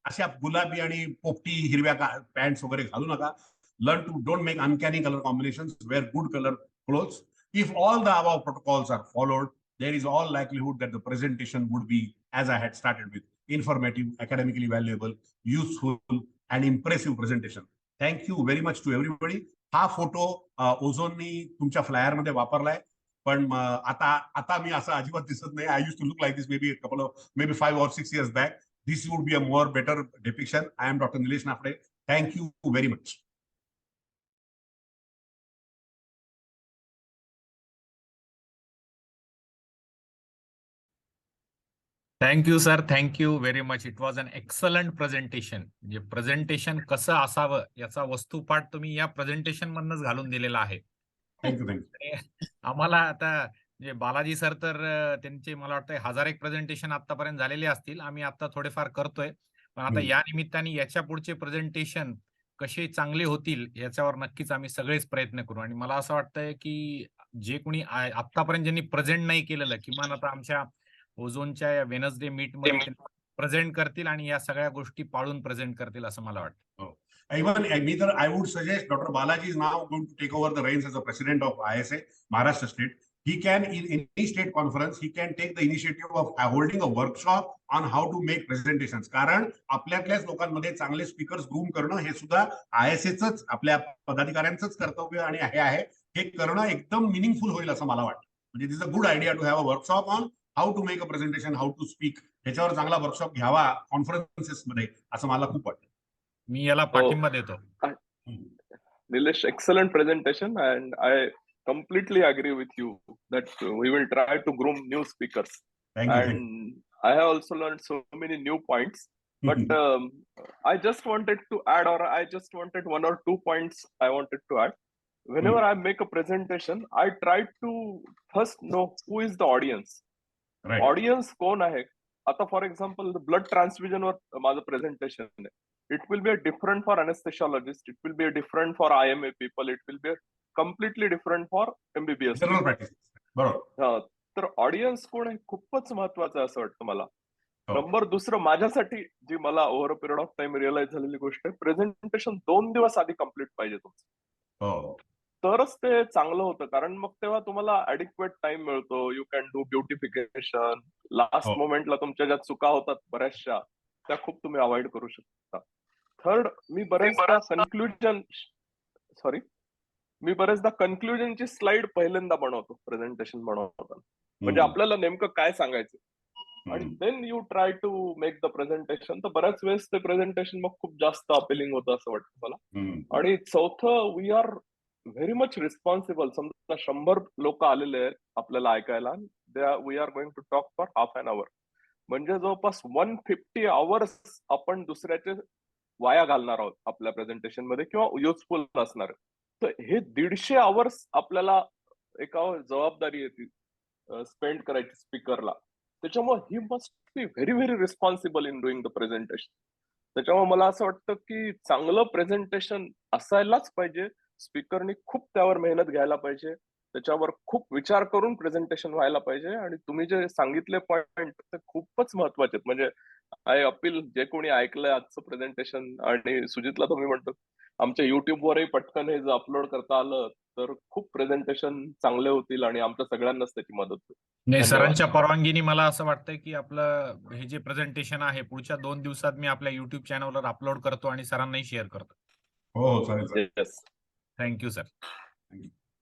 अशा गुलाबी आणि पोपटी हिरव्या पॅन्ट्स वगैरे घालू नका. Learn to don't make uncanny colour combinations. Wear good colour clothes. If all the above protocols are followed, there is all likelihood that the presentation would be, as I had started with, informative, academically valuable, useful, and impressive presentation. Thank you very much to everybody. हा photo ओझोननी तुमच्या flyer मध्ये वापरलाय, पण आता मी असं अजिबात दिसत नाही. I use to look like this maybe 5 or 6 years back. This would be a more better depiction. I am Dr. Nilesh Naphade. Thank you very much. Thank you sir, thank you very much. It was an excellent presentation. म्हणजे presentation कसं असावं याचा वस्तुपाठ तुम्ही या presentation मधनच घालून दिलेला आहे. Thank you. आम्हाला आता म्हणजे बालाजी सर तर त्यांचे मला वाटतं 1000 एक प्रेझेंटेशन आतापर्यंत झालेले असतील. आम्ही आता थोडेफार करतोय, पण आता या निमित्ताने याच्या पुढचे प्रेझेंटेशन कसे चांगले होतील याच्यावर नक्कीच आम्ही सगळेच प्रयत्न करू. आणि मला असं वाटतंय की जे कोणी आतापर्यंत ज्यांनी प्रेझेंट नाही केलेलं किमान आता आमच्या ओझोनच्या या वेनसडे मीट मध्ये प्रेझेंट करतील आणि या सगळ्या गोष्टी पाळून प्रेझेंट करतील असं मला वाटतं. Even I would suggest Dr. Balaji is now going to take over the reins as the president of ISA, Maharashtra State. He can, in any state conference, he can take the initiative of holding a workshop on how to make presentations. कारण आपल्यातल्याच लोकांमध्ये चांगले speakers groom करणं हे सुद्धा ISAचंच आपल्या पदाधिकाऱ्यांचंच कर्तव्य आणि हे आहे. हे करणं एकदम मिनिंगफुल होईल असं मला वाटतं. म्हणजे this a good idea to have a workshop on how to make a presentation, how to speak. ह्याच्यावर चांगला वर्कशॉप घ्यावा कॉन्फरन्सेस मध्ये असं मला खूप वाटतं. मी याला पाठिंबा देतो. Nilesh, excellent presentation, and I completely agree with you that we will try to groom new speakers. Thank you. I have also learned so many new points, but I just wanted to add, or I just wanted 1 or 2 points I wanted to add. Whenever I make a presentation, I try to first know who is the audience. Right. Audience कोण आहे? आता for example blood transfusion वर माझं presentation आहे. It will be a different for anesthesiologists. It will be a different for IMA people. It will be a completely different for MBBS. General practice. बरोबर. तर audience कोण आहे खूपच महत्वाचं आहे असं वाटतं मला. नंबर दुसरं माझ्यासाठी जी मला over a period of time realize झालेली गोष्ट आहे, प्रेझेंटेशन 2 दिवस आधी कम्प्लीट पाहिजे तुमचं. तरच ते चांगलं होतं. कारण मग तेव्हा तुम्हाला ऍडिक्वेट टाइम मिळतो. You can do beautification. Last मोमेंटला तुमच्या ज्या चुका होतात बऱ्याचशा, त्या खूप तुम्ही अवॉइड करू शकता. थर्ड, मी बऱ्याचदा कन्क्लुजनची स्लाइड पहिल्यांदा बनवतो प्रेझेंटेशन बनवताना. म्हणजे आपल्याला नेमकं काय सांगायचं आणि then you try to make the presentation. तर बऱ्याच वेळेस ते प्रेझेंटेशन मग खूप जास्त अपिलिंग होतं असं वाटतं मला. आणि चौथं, we are very much responsible. समजा 100 लोक आलेले आहेत आपल्याला ऐकायला, we are going to talk for half an hour. म्हणजे जवळपास 150 आवर्स आपण दुसऱ्याचे वाया घालणार आहोत आपल्या प्रेझेंटेशन मध्ये किंवा युजफुल असणार. तर हे 150 आवर्स आपल्याला एका जबाबदारी येते स्पेंड करायची स्पीकरला. त्याच्यामुळे he must be very very responsible in doing the presentation. त्याच्यामुळे मला असं वाटतं की चांगलं प्रेझेंटेशन असायलाच पाहिजे. स्पीकरनी खूप त्यावर मेहनत घ्यायला पाहिजे. त्याच्यावर खूप विचार करून प्रेझेंटेशन व्हायला पाहिजे. आणि तुम्ही जे सांगितले पॉइंट ते खूपच महत्वाचे आहेत. म्हणजे आय अपील, जे कोणी ऐकलंय आजचं प्रेझेंटेशन, आणि सुजितला तुम्ही म्हणतो आमच्या युट्यूबवरही पटकन हे जर अपलोड करता आलं तर खूप प्रेझेंटेशन चांगले होतील आणि आमच्या सगळ्यांनाच त्याची मदत होईल. नाही, धन्यवाद. सरांच्या परवानगीने मला असं वाटतं की आपलं हे जे प्रेझेंटेशन आहे पुढच्या 2 दिवसात मी आपल्या युट्यूब चॅनलवर अपलोड करतो आणि सरांनाही शेअर करतो. हो, चालेल. Yes, thank you sir.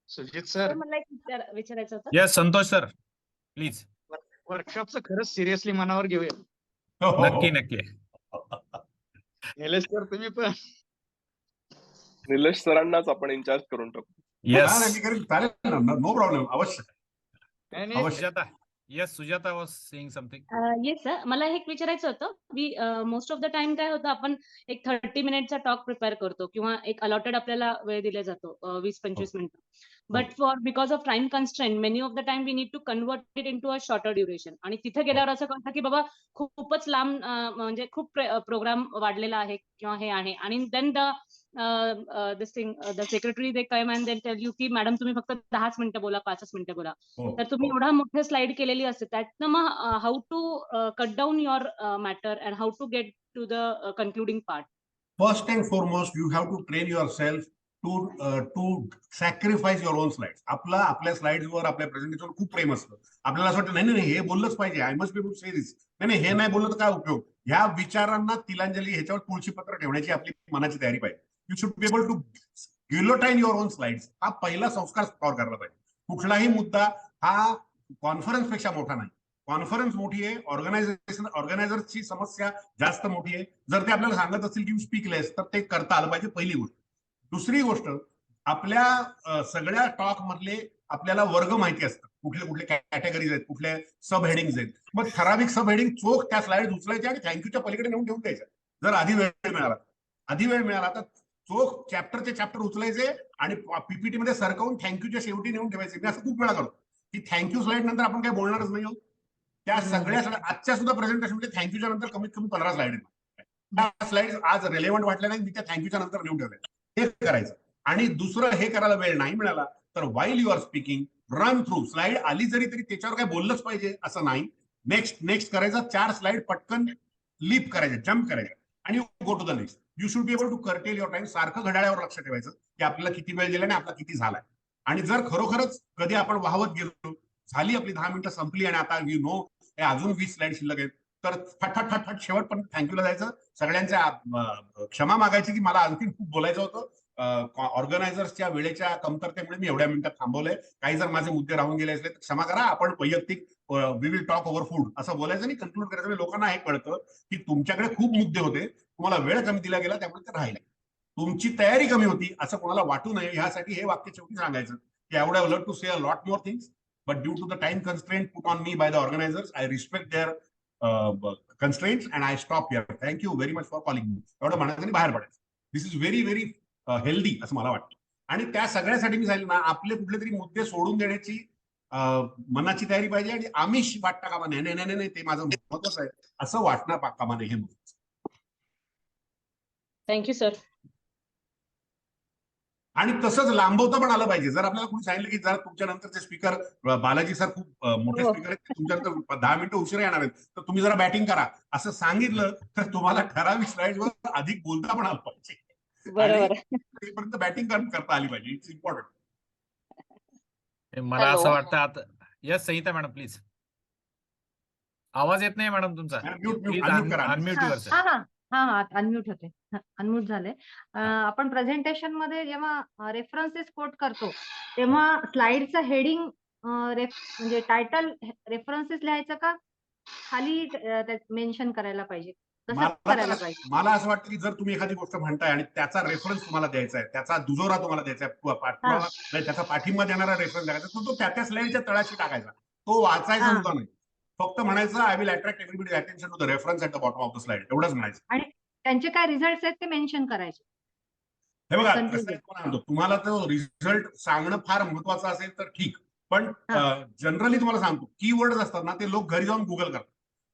Sujit sir, मला एक विचारायचं होतं. Yes Santosh sir, please. वर्कशॉपचं खरंच सिरियसली मनावर घेऊया. नक्की नक्की. निलेश सर, तुम्ही पण. निलेश सरांनाच आपण इन्चार्ज करून टाकू. येस चालेल, नो प्रॉब्लेम, अवश्य. नाही, नाही, Sujata. Yes, Sujata was saying something. Yes sir, मला एक विचारायचं होतं. मोस्ट ऑफ द टाइम काय होतं, आपण एक 30 मिनिटचा टॉक प्रिपेअर करतो किंवा एक अलॉटेड आपल्याला वेळ दिला जातो 20-25 मिनिटं. But because of time constraint many of the time we need to convert it into a shorter duration. आणि तिथे गेल्यावर असं कळतं की बाबा खूपच लांब, म्हणजे खूप प्रोग्राम वाढलेला आहे किंवा हे आहे. आणि then the secretary they come and they tell you की मॅडम तुम्ही फक्त 10 मिनिटं बोला, 5 मिनिटं बोला. तर तुम्ही एवढा मोठं स्लाइड केलेली असते, त्यातनं मग how to cut down your matter and how to get to the concluding part. First and foremost, you have to train yourself to sacrifice your own slides. आपल्या स्लाइड्सवर, आपल्या प्रेझेंटेशनवर खूप प्रेम असतं. आपल्याला असं वाटतं नाही हे बोललंच पाहिजे, I must be able to say this. नाही हे नाही बोललं तर काय उपयोग. ह्या विचारांना तिलांजली, ह्याच्यावर तुळशी पत्र ठेवण्याची आपली मनाची तयारी पाहिजे. You should be able to guillotine your own slides. हा पहिला संस्कार स्टॉर करायला पाहिजे. कुठलाही मुद्दा हा कॉन्फरन्स पेक्षा मोठा नाही. कॉन्फरन्स मोठी आहे, ऑर्गनायझर्सची समस्या जास्त मोठी आहे. जर ते आपल्याला सांगत असतील की स्पीक लेस, तर ते करता आलं पाहिजे, पहिली गोष्ट. दुसरी गोष्ट, आपल्या सगळ्या टॉक मधले आपल्याला वर्ग माहिती असतात, कुठले कुठले कॅटेगरीज आहेत, कुठले सब हेडिंग्स आहेत. मग ठराविक सब हेडिंग चोख त्या स्लाइड उचलायच्या आणि थँक्यूच्या पलीकडे नेऊन ठेवून द्यायच्या. जर आधी वेळ मिळाला तर चोख चॅप्टर उचलायचे आणि पीपीटी मध्ये सरकवून थँक्यूच्या शेवटी नेऊन ठेवायचे. मी असं खूप वेळा करतो की थँक्यू स्लाइड नंतर आपण काही बोलणारच नाही आहोत. त्या सगळ्या आजच्या सुद्धा प्रेझेंटेशन मध्ये थँक्यूच्या नंतर कमीत कमी 15 स्लाइड आहेत. त्या स्लाइड आज रेलेव्हंट वाटल्या नाही, मी त्या थँक्यूच्या नंतर नेऊन ठेवल्या. हे करायचं. आणि दुसरं, हे करायला वेळ नाही मिळाला तर while you are speaking, run through. Slide आली जरी तरी त्याच्यावर काय बोललंच पाहिजे असं नाही. नेक्स्ट करायचं. 4 स्लाइड पटकन लीप करायचे, जम्प करायचे आणि go to the next. You should be able to curtail your time. सारखं घड्याळावर लक्ष ठेवायचं की आपल्याला किती वेळ दिला आणि आपला किती झालाय. आणि जर खरोखरच कधी आपण वाहवत गेलो, झाली आपली 10 मिनिटं संपली आणि आता यू नो अजून 20 स्लाइड शिल्लक आहेत, तर फटाफट शेवटपर्यंत थँक्यूला जायचं. सगळ्यांच्या क्षमा मागायची की मला आणखी खूप बोलायचं होतं, ऑर्गनायझर्सच्या वेळेच्या कमतरतेमुळे मी एवढ्या मिनिटात थांबवलंय. काही जर माझे मुद्दे राहून गेले असले तर क्षमा करा, आपण वैयक्तिक we will talk over food असं बोलायचं आणि कन्क्लूड करायचं. लोकांना हे कळतं की तुमच्याकडे खूप मुद्दे होते, तुम्हाला वेळ कमी दिला गेला, त्यामुळे ते राहिले. तुमची तयारी कमी होती असं कोणाला वाटू नये, यासाठी हे वाक्य शेवटी सांगायचं की I would have loved to say a lot more things, but due to the time constraint put on me by the organizers, I respect their constraints and I stop here. Thank you very much for calling me. एवढं म्हणायचं बाहेर पडायचं. दिस is very very healthy असं मला वाटतं. आणि त्या सगळ्यासाठी मी सांगितलं ना, आपले कुठले तरी मुद्दे सोडून देण्याची मनाची तयारी पाहिजे. आणि आमिष वाटता कामा नाही ते माझं महत्वाचं आहे असं वाटणार कामा नये, हे महत्वाचं. Thank you sir. आणि तसंच लांबवता पण आलं पाहिजे. जर आपल्याला कोणी सांगितलं की जर तुमच्या नंतरचे स्पीकर बालाजी सर खूप मोठे स्पीकर आहेत, तुमच्यानंतर 10 मिनिटं उशिरा येणार आहेत, तर तुम्ही जरा बॅटिंग करा असं सांगितलं तर तुम्हाला ठराविक स्लाइडवर अधिक बोलता पण आलं पाहिजे. बरोबर. तेपर्यंत बॅटिंग करता आली पाहिजे. It's important. मला Hello. असं वाटतं आता यस संहिता मॅडम प्लीज. आवाज येत नाही मॅडम तुमचा. म्यूट प्लीज अनम्यूट करा. Unmute your self. हा अनम्यूट होते. अनम्यूट झाले. आपण प्रेझेंटेशन मध्ये जेव्हा रेफरन्सेस कोट करतो तेव्हा स्लाइडचं हेडिंग म्हणजे टायटल रेफरन्सेस लिहायचं का खाली मेन्शन करायला पाहिजे? कसं करायला पाहिजे? मला असं वाटतं की जर तुम्ही एखादी गोष्ट म्हणताय आणि त्याचा रेफरन्स तुम्हाला द्यायचा आहे, त्याचा दुजोरा तुम्हाला द्यायचा आहे, त्याचा पाठिंबा देणारा रेफरन्स द्यायचा, तो त्या स्लाइडच्या तळाशी टाकायचा. तो वाचायचा हा. सुद्धा नाही. फक्त म्हणायचं I will attract everybody's attention to the reference at the bottom of the slide, एवढंच म्हणायचं. आणि त्यांचे काय रिझल्ट आहेत ते मेन्शन करायचे. हे बघा Conclusion. कसं आहे, कोण म्हणतो, तुम्हाला तो रिझल्ट सांगणं फार महत्वाचं असेल तर ठीक, पण जनरली तुम्हाला सांगतो कीवर्ड असतात ना ते लोक घरी जाऊन गुगल करतात.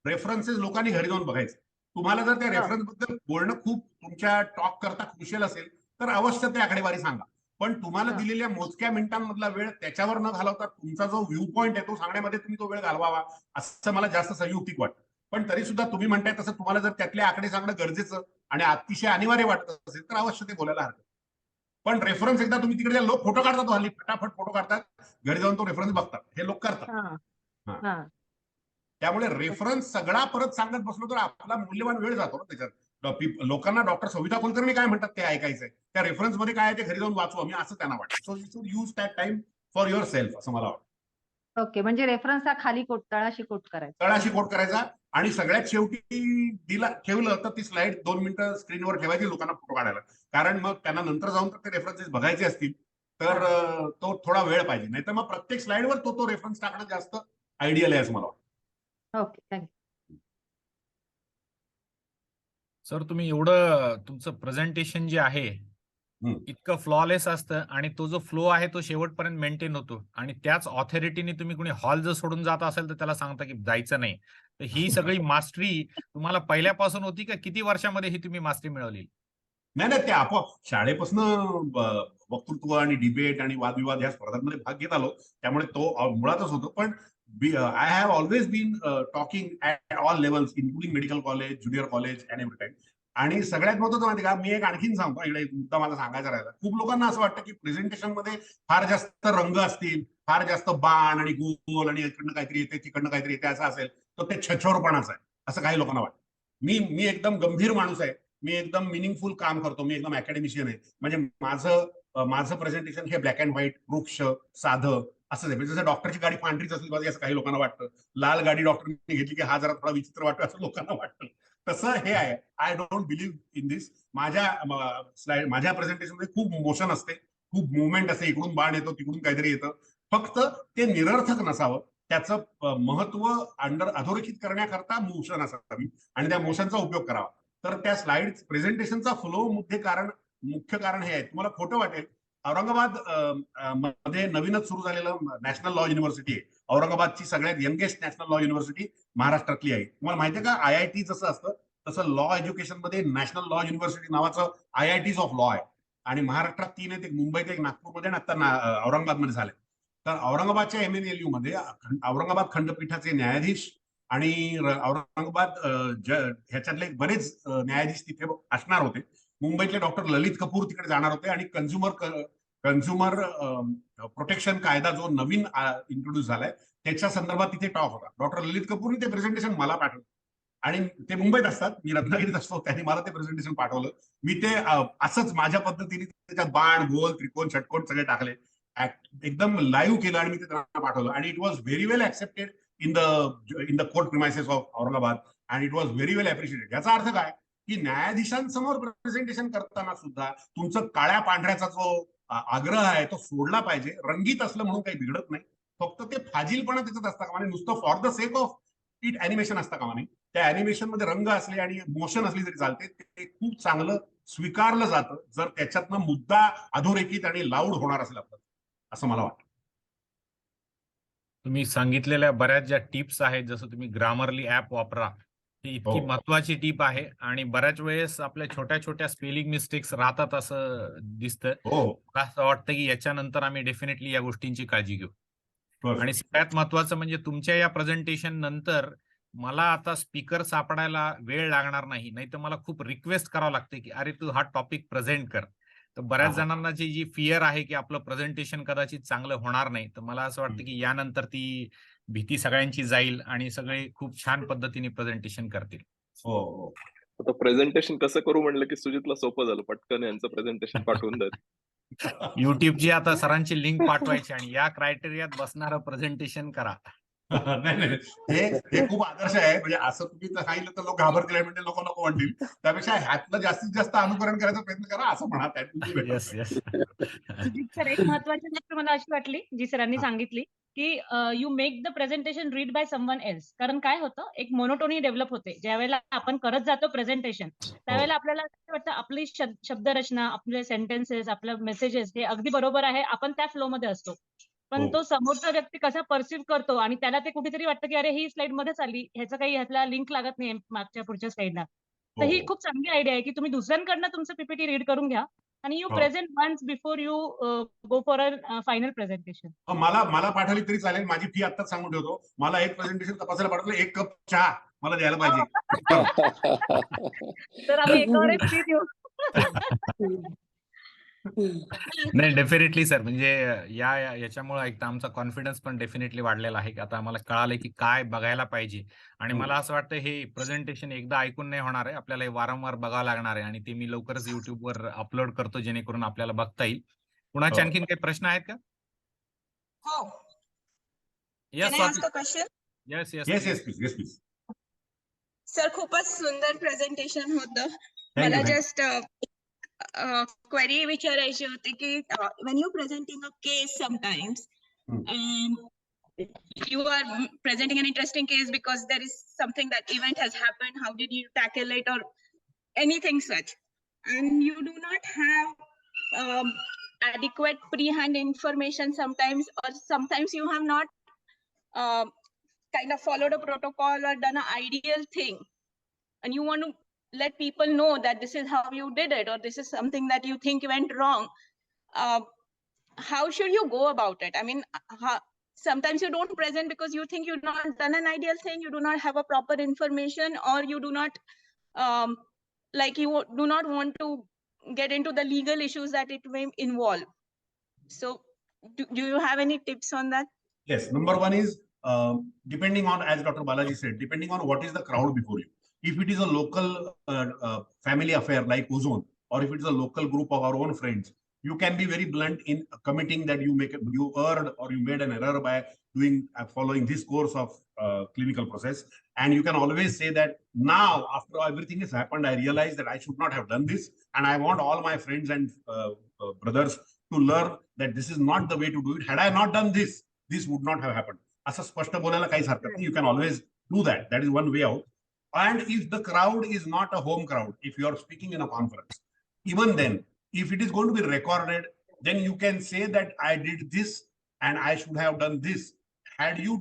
रेफरन्सेस लोकांनी घरी जाऊन बघायचे. तुम्हाला जर त्या रेफरन्स बद्दल बोलणं खूप तुमच्या टॉक करता क्रुशियल असेल तर अवश्य ते आकडेवारी सांगा, पण तुम्हाला दिलेल्या मोजक्या मिनिटांमधला वेळ त्याच्यावर न घालवता तुमचा जो व्ह्यू पॉईंट आहे तो सांगण्यामध्ये तुम्ही तो वेळ घालवावा असं मला जास्त संयुक्तिक वाटतं. पण तरी सुद्धा तुम्ही म्हणताय तसं तुम्हाला जर त्यातले आकडे सांगणं गरजेचं आणि अतिशय अनिवार्य वाटत असेल तर अवश्य ते बोलायला हरकत. पण रेफरन्स एकदा तुम्ही तिकडे लोक फोटो काढतात, हल्ली फटाफट फोटो काढतात, घरी जाऊन तो रेफरन्स बघतात, हे लोक करतात. त्यामुळे रेफरन्स सगळा परत सांगत बसलो तर आपला मूल्यवान वेळ जातो ना त्याच्यात. लोकांना डॉक्टर सविता कुलकर्णी काय म्हणतात ते ऐकायचंय, त्या रेफरन्स मध्ये काय आहे ते घरी जाऊन वाचू आम्ही असं त्यांना वाटतं. So you should use that time for your self असं मला वाटतं. ओके, म्हणजे रेफरन्स हा खाली तळाशी कोट करायचा. तळाशी कोट करायचा आणि सगळ्यात शेवटी ठेवलं तर ती स्लाइड 2 मिनिटं स्क्रीनवर ठेवायची लोकांना फोटो काढायला, कारण मग त्यांना नंतर जाऊन तर ते रेफरन्सेस बघायचे असतील तर तो थोडा वेळ पाहिजे, नाही तर मग प्रत्येक स्लाइडवर तो रेफरन्स टाकणं जास्त आयडियल आहे असं मला वाटतं. Okay, thank you. सर तुम्ही एवढं तुमचं प्रेझेंटेशन जे आहे इतकं फ्लॉलेस असतं आणि तो जो फ्लो आहे तो शेवटपर्यंत मेंटेन होतो आणि त्याच ऑथॉरिटीने तुम्ही कुणी हॉल जर सोडून जात असेल तर त्याला सांगता की जायचं नाही. तर ही सगळी मास्टरी तुम्हाला पहिल्यापासून होती का किती वर्षामध्ये ही तुम्ही मास्टरी मिळवली? नाही ते आपोआप शाळेपासून वक्तृत्व आणि डिबेट आणि वादविवाद या स्पर्धांमध्ये भाग घेत आलो, त्यामुळे तो मुळातच होतो. पण I have always been talking at all levels including medical college, junior college and every time. आणि सगळ्यात महत्त्वाचं माहिती का, मी एक आणखीन सांगतो, इकडे मुद्दा मला सांगायचा राहिला. खूप लोकांना असं वाटतं की प्रेझेंटेशन मध्ये फार जास्त रंग असतील, फार जास्त बाण आणि गोल आणि इकडनं काहीतरी येते तिकडनं काहीतरी येते असं असेल तर ते छछोरपणाचं आहे असं काही लोकांना वाटतं. मी एकदम गंभीर माणूस आहे, मी एकदम मिनिंगफुल काम करतो, मी एकदम अकॅडमिशियन आहे. म्हणजे माझं प्रेझेंटेशन हे ब्लॅक अँड व्हाईट, वृक्ष, साधं असंच आहे. जसं डॉक्टरची गाडी पांढरीच असली पाहिजे असं काही लोकांना वाटतं, लाल गाडी डॉक्टरने घेतली की हा जरा थोडा विचित्र वाटतो असं लोकांना वाटतं. तसं हे आहे. I don't believe in this. माझ्या प्रेझेंटेशन मध्ये खूप मोशन असते, खूप मुवमेंट असते, इकडून बाण येतो तिकडून काहीतरी येतं. फक्त ते निरर्थक नसावं, त्याचं महत्व अधोरेखित करण्याकरता मोशन असावी आणि त्या मोशनचा उपयोग करावा. तर त्या स्लाइड प्रेझेंटेशनचा फ्लो मुख्य कारण हे आहे. तुम्हाला खोटं वाटेल, औरंगाबाद मध्ये नवीनच सुरू झालेलं नॅशनल लॉ युनिव्हर्सिटी आहे. औरंगाबादची सगळ्यात यंगेस्ट नॅशनल लॉ युनिव्हर्सिटी महाराष्ट्रातली आहे. तुम्हाला माहितीये का, IIT जसं असतं तसं लॉ एज्युकेशन मध्ये नॅशनल लॉ युनिव्हर्सिटी नावाचं IITs ऑफ लॉ आहे. आणि महाराष्ट्रात 3 आहेत, एक मुंबईत, एक नागपूरमध्ये आणि आता औरंगाबादमध्ये झाले. तर औरंगाबादच्या MNLU मध्ये औरंगाबाद खंडपीठाचे न्यायाधीश आणि औरंगाबाद ह्याच्यातले बरेच न्यायाधीश तिथे असणार होते. मुंबईतले डॉक्टर ललित कपूर तिकडे जाणार होते आणि कन्झ्युमर प्रोटेक्शन कायदा जो नवीन इंट्रोड्यूस झालाय त्याच्या संदर्भात तिथे टॉक होता. डॉक्टर ललित कपूरने ते प्रेझेंटेशन मला पाठवलं आणि ते मुंबईत असतात, मी रत्नागिरीत असतो, त्यांनी मला ते प्रेझेंटेशन पाठवलं. मी ते असंच माझ्या पद्धतीने त्याच्यात बाण, गोल, त्रिकोण, षटकोन सगळे टाकले, एकदम लाईव्ह केलं आणि मी ते त्यांना पाठवलं. आणि it was very well accepted in the court premises of Aurangabad and it was very well appreciated. याचा अर्थ काय की न्यायाधीशांसमोर प्रेझेंटेशन करताना सुद्धा तुमचं काळ्या पांढऱ्याचा जो आग्रह आहे तो सोडला पाहिजे. रंगीत असलं म्हणून काही बिघडत नाही, फक्त ते फाजीलपणा त्याच्यात असता कामा नये, नुसतं for the sake of it animation असता कामा नये. त्या अॅनिमेशन मध्ये रंग असले आणि मोशन असली तरी चालते, ते खूप चांगलं स्वीकारलं जातं जर त्याच्यातनं मुद्दा अधोरेखित आणि लाऊड होणार असेल आपलं, असं मला वाटतं. तुम्ही सांगितलेल्या बऱ्याच ज्या टिप्स आहेत, जसं तुम्ही ग्रामरली ऍप वापरा, ही इतकी महत्वाची टीप आहे आणि बऱ्याच वेळेस आपल्या छोट्या छोट्या स्पेलिंग मिस्टेक्स राहतात असं दिसतं. मला असं वाटतं की याच्यानंतर आम्ही डेफिनेटली या गोष्टींची काळजी घेऊ. आणि सगळ्यात महत्वाचं म्हणजे तुमच्या या प्रेझेंटेशन नंतर मला आता स्पीकर सापडायला वेळ लागणार नाही, तर मला खूप रिक्वेस्ट करावं लागते की अरे तू हा टॉपिक प्रेझेंट कर. तर बऱ्याच हा. जणांना जी फिअर आहे की आपलं प्रेझेंटेशन कदाचित चांगलं होणार नाही, तर मला असं वाटतं की यानंतर ती भीती सगळ्यांची जाईल आणि सगळे खूप छान पद्धतीने प्रेझेंटेशन करतील. हो हो. आता प्रेझेंटेशन कसं करू म्हणलं की सुजितला सोपं झालं, पटकन यांचं प्रेझेंटेशन पाठवून द्या. युट्यूबची आता सरांची लिंक पाठवायची आणि या क्रायटेरियात बसणारं प्रेझेंटेशन करा. नाही नाही हे खूप आदर्श आहे. म्हणजे असं तुम्ही जर सांगितलं तर लोक घाबरतील म्हणजे लोक नको म्हणतील. त्यापेक्षा ह्यातलं जास्तीत जास्त अनुकरण करायचा प्रयत्न करा असं म्हणा. त्यात will be better. Yes yes. Sujit sir, एक महत्वाची गोष्ट मला अशी वाटली जी सरांनी सांगितली की you make the presentation read by someone else. कारण काय होतं, एक मोनोटोनी डेव्हलप होते ज्यावेळेला आपण करत जातो प्रेझेंटेशन, त्यावेळेला आपल्याला असं वाटतं आपली शब्दरचना, आपले सेंटेन्सेस, आपलं मेसेजेस हे अगदी बरोबर आहे, आपण त्या फ्लो मध्ये असतो. पण हो. तो समोरचा व्यक्ती कसा परसिव्ह करतो आणि त्याला ते कुठेतरी वाटतं की अरे ही स्लाइड मध्येच आली, ह्याचं काही ह्यातला लिंक लागत नाही मागच्या पुढच्या स्लाइडला. तर हो, ही हो. खूप चांगली आयडिया आहे की तुम्ही दुसऱ्यांकडनं तुमचं पीपीटी रीड करून घ्या आणि यू हो. Present once before you go for a final presentation. मला पाठवली तरी चालेल. माझी फी आत्ताच सांगून ठेवतो. मला एक प्रेझेंटेशन तपासायला पाठवलं, 1 कप चहा मला द्यायला पाहिजे. तर आम्ही एकावर एक फी देऊ. नाही, डेफिनेटली सर. म्हणजे याच्यामुळे एक तर आमचा कॉन्फिडन्स पण डेफिनेटली वाढलेला आहे की आता आम्हाला कळालंय की काय बघायला पाहिजे. आणि मला असं वाटतं हे प्रेझेंटेशन एकदा ऐकून नाही होणार आहे, आपल्याला हे वारंवार बघावं लागणार आहे आणि ते मी लवकरच युट्यूबवर अपलोड करतो जेणेकरून आपल्याला बघता येईल. कुणाचे आणखीन काही प्रश्न आहेत का? हो. Yes Can I ask a question? Yes yes yes yes please. Yes please. Sir, खूपच सुंदर प्रेझेंटेशन होतं. Thank मला you. जस्ट क्वेरी विचारायची होती की when you presenting a case sometimes you are presenting an interesting case because there is something that event has happened, how did you tackle it or anything such, and you do not have adequate pre-hand information sometimes, or sometimes you have not kind of followed a protocol or done an ideal thing, and you want to let people know that this is how you did it, or this is something that you think went wrong. How should you go about it? I mean, sometimes you don't present because you think you've not done an ideal thing, you do not have a proper information, or you do not you do not want to get into the legal issues that it may involve. So do you have any tips on that? Yes. Number one is depending on, as Dr. Balaji said, depending on what is the crowd before you. If it is a local family affair like Ozone, or if it is a local group of our own friends, you can be very blunt in committing that you erred or you made an error by following this course of clinical process. And you can always say that now, after everything has happened, I realize that I should not have done this, and I want all my friends and brothers to learn that this is not the way to do it. Had I not done this, this would not have happened. असं स्पष्ट बोलायला काहीच हरकत नाही. You can always do that. That is one way out. And if the crowd is not a home crowd, if you are speaking in a conference, even then, if it is going to be recorded, then you can say that I did this and I should have done this. Had you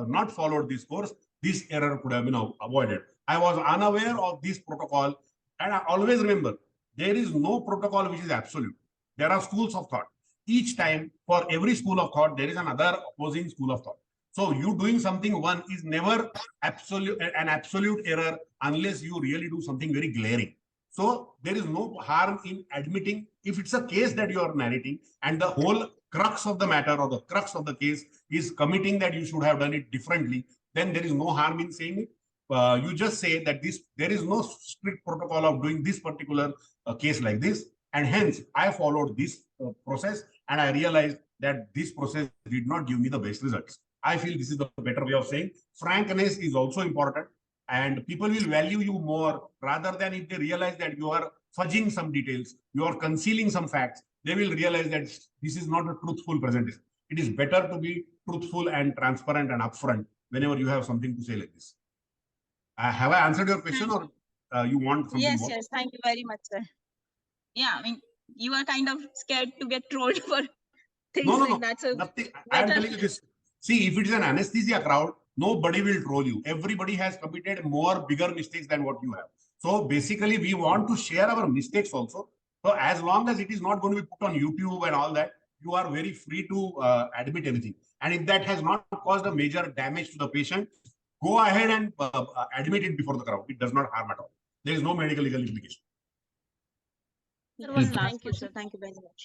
not followed this course, this error could have been avoided. I was unaware of this protocol, and I always remember there is no protocol which is absolute. There are schools of thought. Each time, for every school of thought, there is another opposing school of thought. So you doing something one is never an absolute error unless you really do something very glaring. So there is no harm in admitting, if it's a case that you are narrating and the whole crux of the matter or the crux of the case is committing that you should have done it differently, then there is no harm in saying it. You just say that there is no strict protocol of doing this particular case like this, and hence I followed this process and I realized that this process did not give me the best results. I feel this is the better way of saying. Frankness is also important, and people will value you more rather than if they realize that you are fudging some details, you are concealing some facts. They will realize that this is not a truthful presentation. It is better to be truthful and transparent and upfront whenever you have something to say like this. Have I answered your question, or you want something more? Yes, thank you very much, sir. Yeah, I mean, you are kind of scared to get trolled for things like that. So nothing. I am telling you this. See, if it is an anesthesia crowd, nobody will troll you. Everybody has committed bigger mistakes than what you have. So basically, we want to share our mistakes also. So as long as it is not going to be put on YouTube and all that, you are very free to admit anything. And if that has not caused a major damage to the patient, go ahead and admit it before the crowd. It does not harm at all. There is no medical legal implication. That was Thank last question. Thank you very much.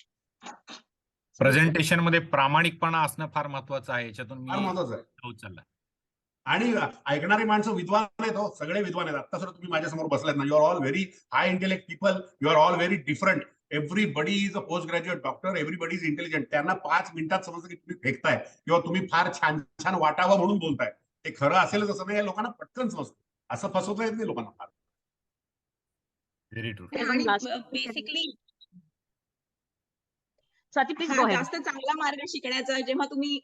Presentation मध्ये प्रामाणिकपणा असणं फार महत्वाचं आहे. याच्यातून फार मी महत्वाचं आहे. उचलला. आणि ऐकणारी माणसं विद्वान आहेत हो, सगळे विद्वान आहेत. आता सर तुम्ही माझ्यासमोर बसलात ना, you are all very high intellect people, you are all very different. Everybody is a post graduate doctor, everybody is intelligent. त्यांना 5 मिनिटात समजतं की तुम्ही फेकताय किंवा तुम्ही फार छान छान वाटावं म्हणून बोलताय. ते खरं असेलच असं नाही, लोकांना पटकन समजतं. असं फसवता येत नाही लोकांना फार. Very true. आणि last- बेसिकली स्वाती प्लीज हा गो अहेड. जास्त चांगला मार्ग शिकण्याचा, जेव्हा तुम्ही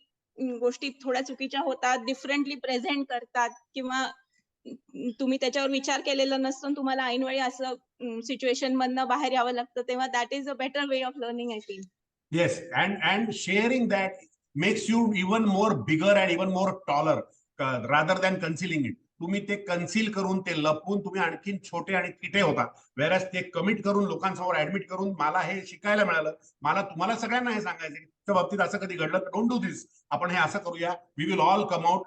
गोष्टी थोड्या चुकीच्या होतात, डिफरंटली प्रेझेंट करतात किंवा तुम्ही त्याच्यावर विचार केलेला नसतो आणि तुम्हाला ऐनवेळी असं सिच्युएशन मधनं बाहेर यावं लागतं, तेव्हा that is a better way of learning, I feel. Yes, and sharing that makes you even more bigger and even more taller rather than concealing it. तुम्ही ते कन्सील करून, ते लपवून तुम्ही आणखीन छोटे आणि किटे होता. वेरॅज ते कमिट करून, लोकांसमोर ऍडमिट करून, मला हे शिकायला मिळालं, मला तुम्हाला सगळ्यांना हे सांगायचं की तुमच्या बाबतीत असं कधी घडलं तर डोंट डू दिस, आपण हे असं करूया, we will all come out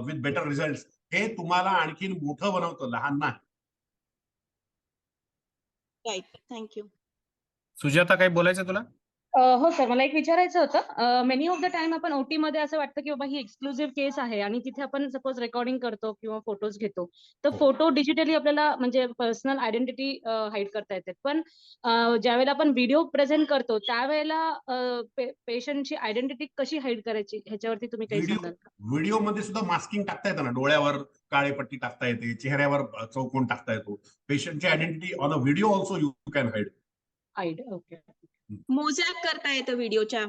with better result. हे तुम्हाला आणखीन मोठं बनवतं, लहान नाही. Right, thank you. सुजाता, काही बोलायचं तुला? हो सर, मला एक विचारायचं होतं. मेनी ऑफ द टाइम आपण ओटी मध्ये असं वाटतं की बाबा ही एक्सक्लुझिव्ह केस आहे आणि तिथे आपण सपोज रेकॉर्डिंग करतो किंवा फोटोज घेतो, तर फोटो डिजिटली आपल्याला म्हणजे पर्सनल आयडेंटिटी हाईड करता येते. पण ज्यावेळेला आपण व्हिडिओ प्रेझेंट करतो त्यावेळेला पेशंटची आयडेंटिटी कशी हाईड करायची, ह्याच्यावरती तुम्ही काही सांगाल का? व्हिडिओ मध्ये सुद्धा मास्किंग टाकता येतं ना, डोळ्यावर काळे पट्टी टाकता येते, चेहऱ्यावर चौकोन टाकता येतो. पेशंटची identity on a video also you can hide. Hide, okay. Mosaic करता येतं व्हिडिओच्या.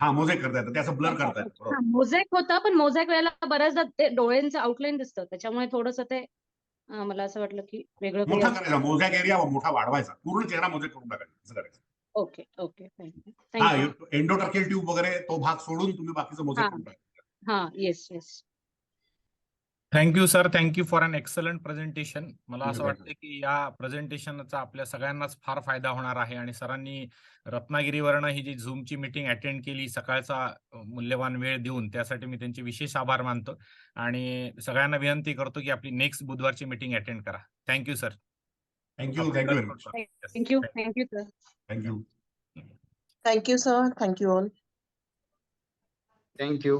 हा, मोझेक करता येतं, त्याचं ब्लर करता येतं. बरोबर. मोझॅक होता, पण मोझॅक वेळेला बऱ्याचदा ते डोळ्यांचं आउटलाईन दिसतं, त्याच्यामुळे थोडंसं ते मला असं वाटलं की वेगळं काही मोठा असतं. करायचा, मोझॅक एरिया मोठा वाढवायचा, पूर्ण चेहरा मोझॅक करून टाकायचा, असं करायचं. ओके ओके, हा, थँक्यू. एंडोटर्कियल ट्यूब वगैरे तो भाग सोडून तुम्ही बाकीचं मोझॅक हा. करून टाकायचं. हा, yes yes. Thank you sir, thank you for an excellent presentation. मला Thank असं you, thank वाटतं की या प्रेझेंटेशनचा आपल्या सगळ्यांनाच फार फायदा होणार आहे आणि सरांनी रत्नागिरीवरनं ही जी झूमची मीटिंग अटेंड केली, सकाळचा मूल्यवान वेळ देऊन, त्यासाठी मी त्यांचे विशेष आभार मानतो आणि सगळ्यांना विनंती करतो की आपली नेक्स्ट बुधवारची मीटिंग अटेंड करा. Thank you sir. Thank you very much. Thank you sir. Thank you. Thank you, sir. Thank you all. Thank you.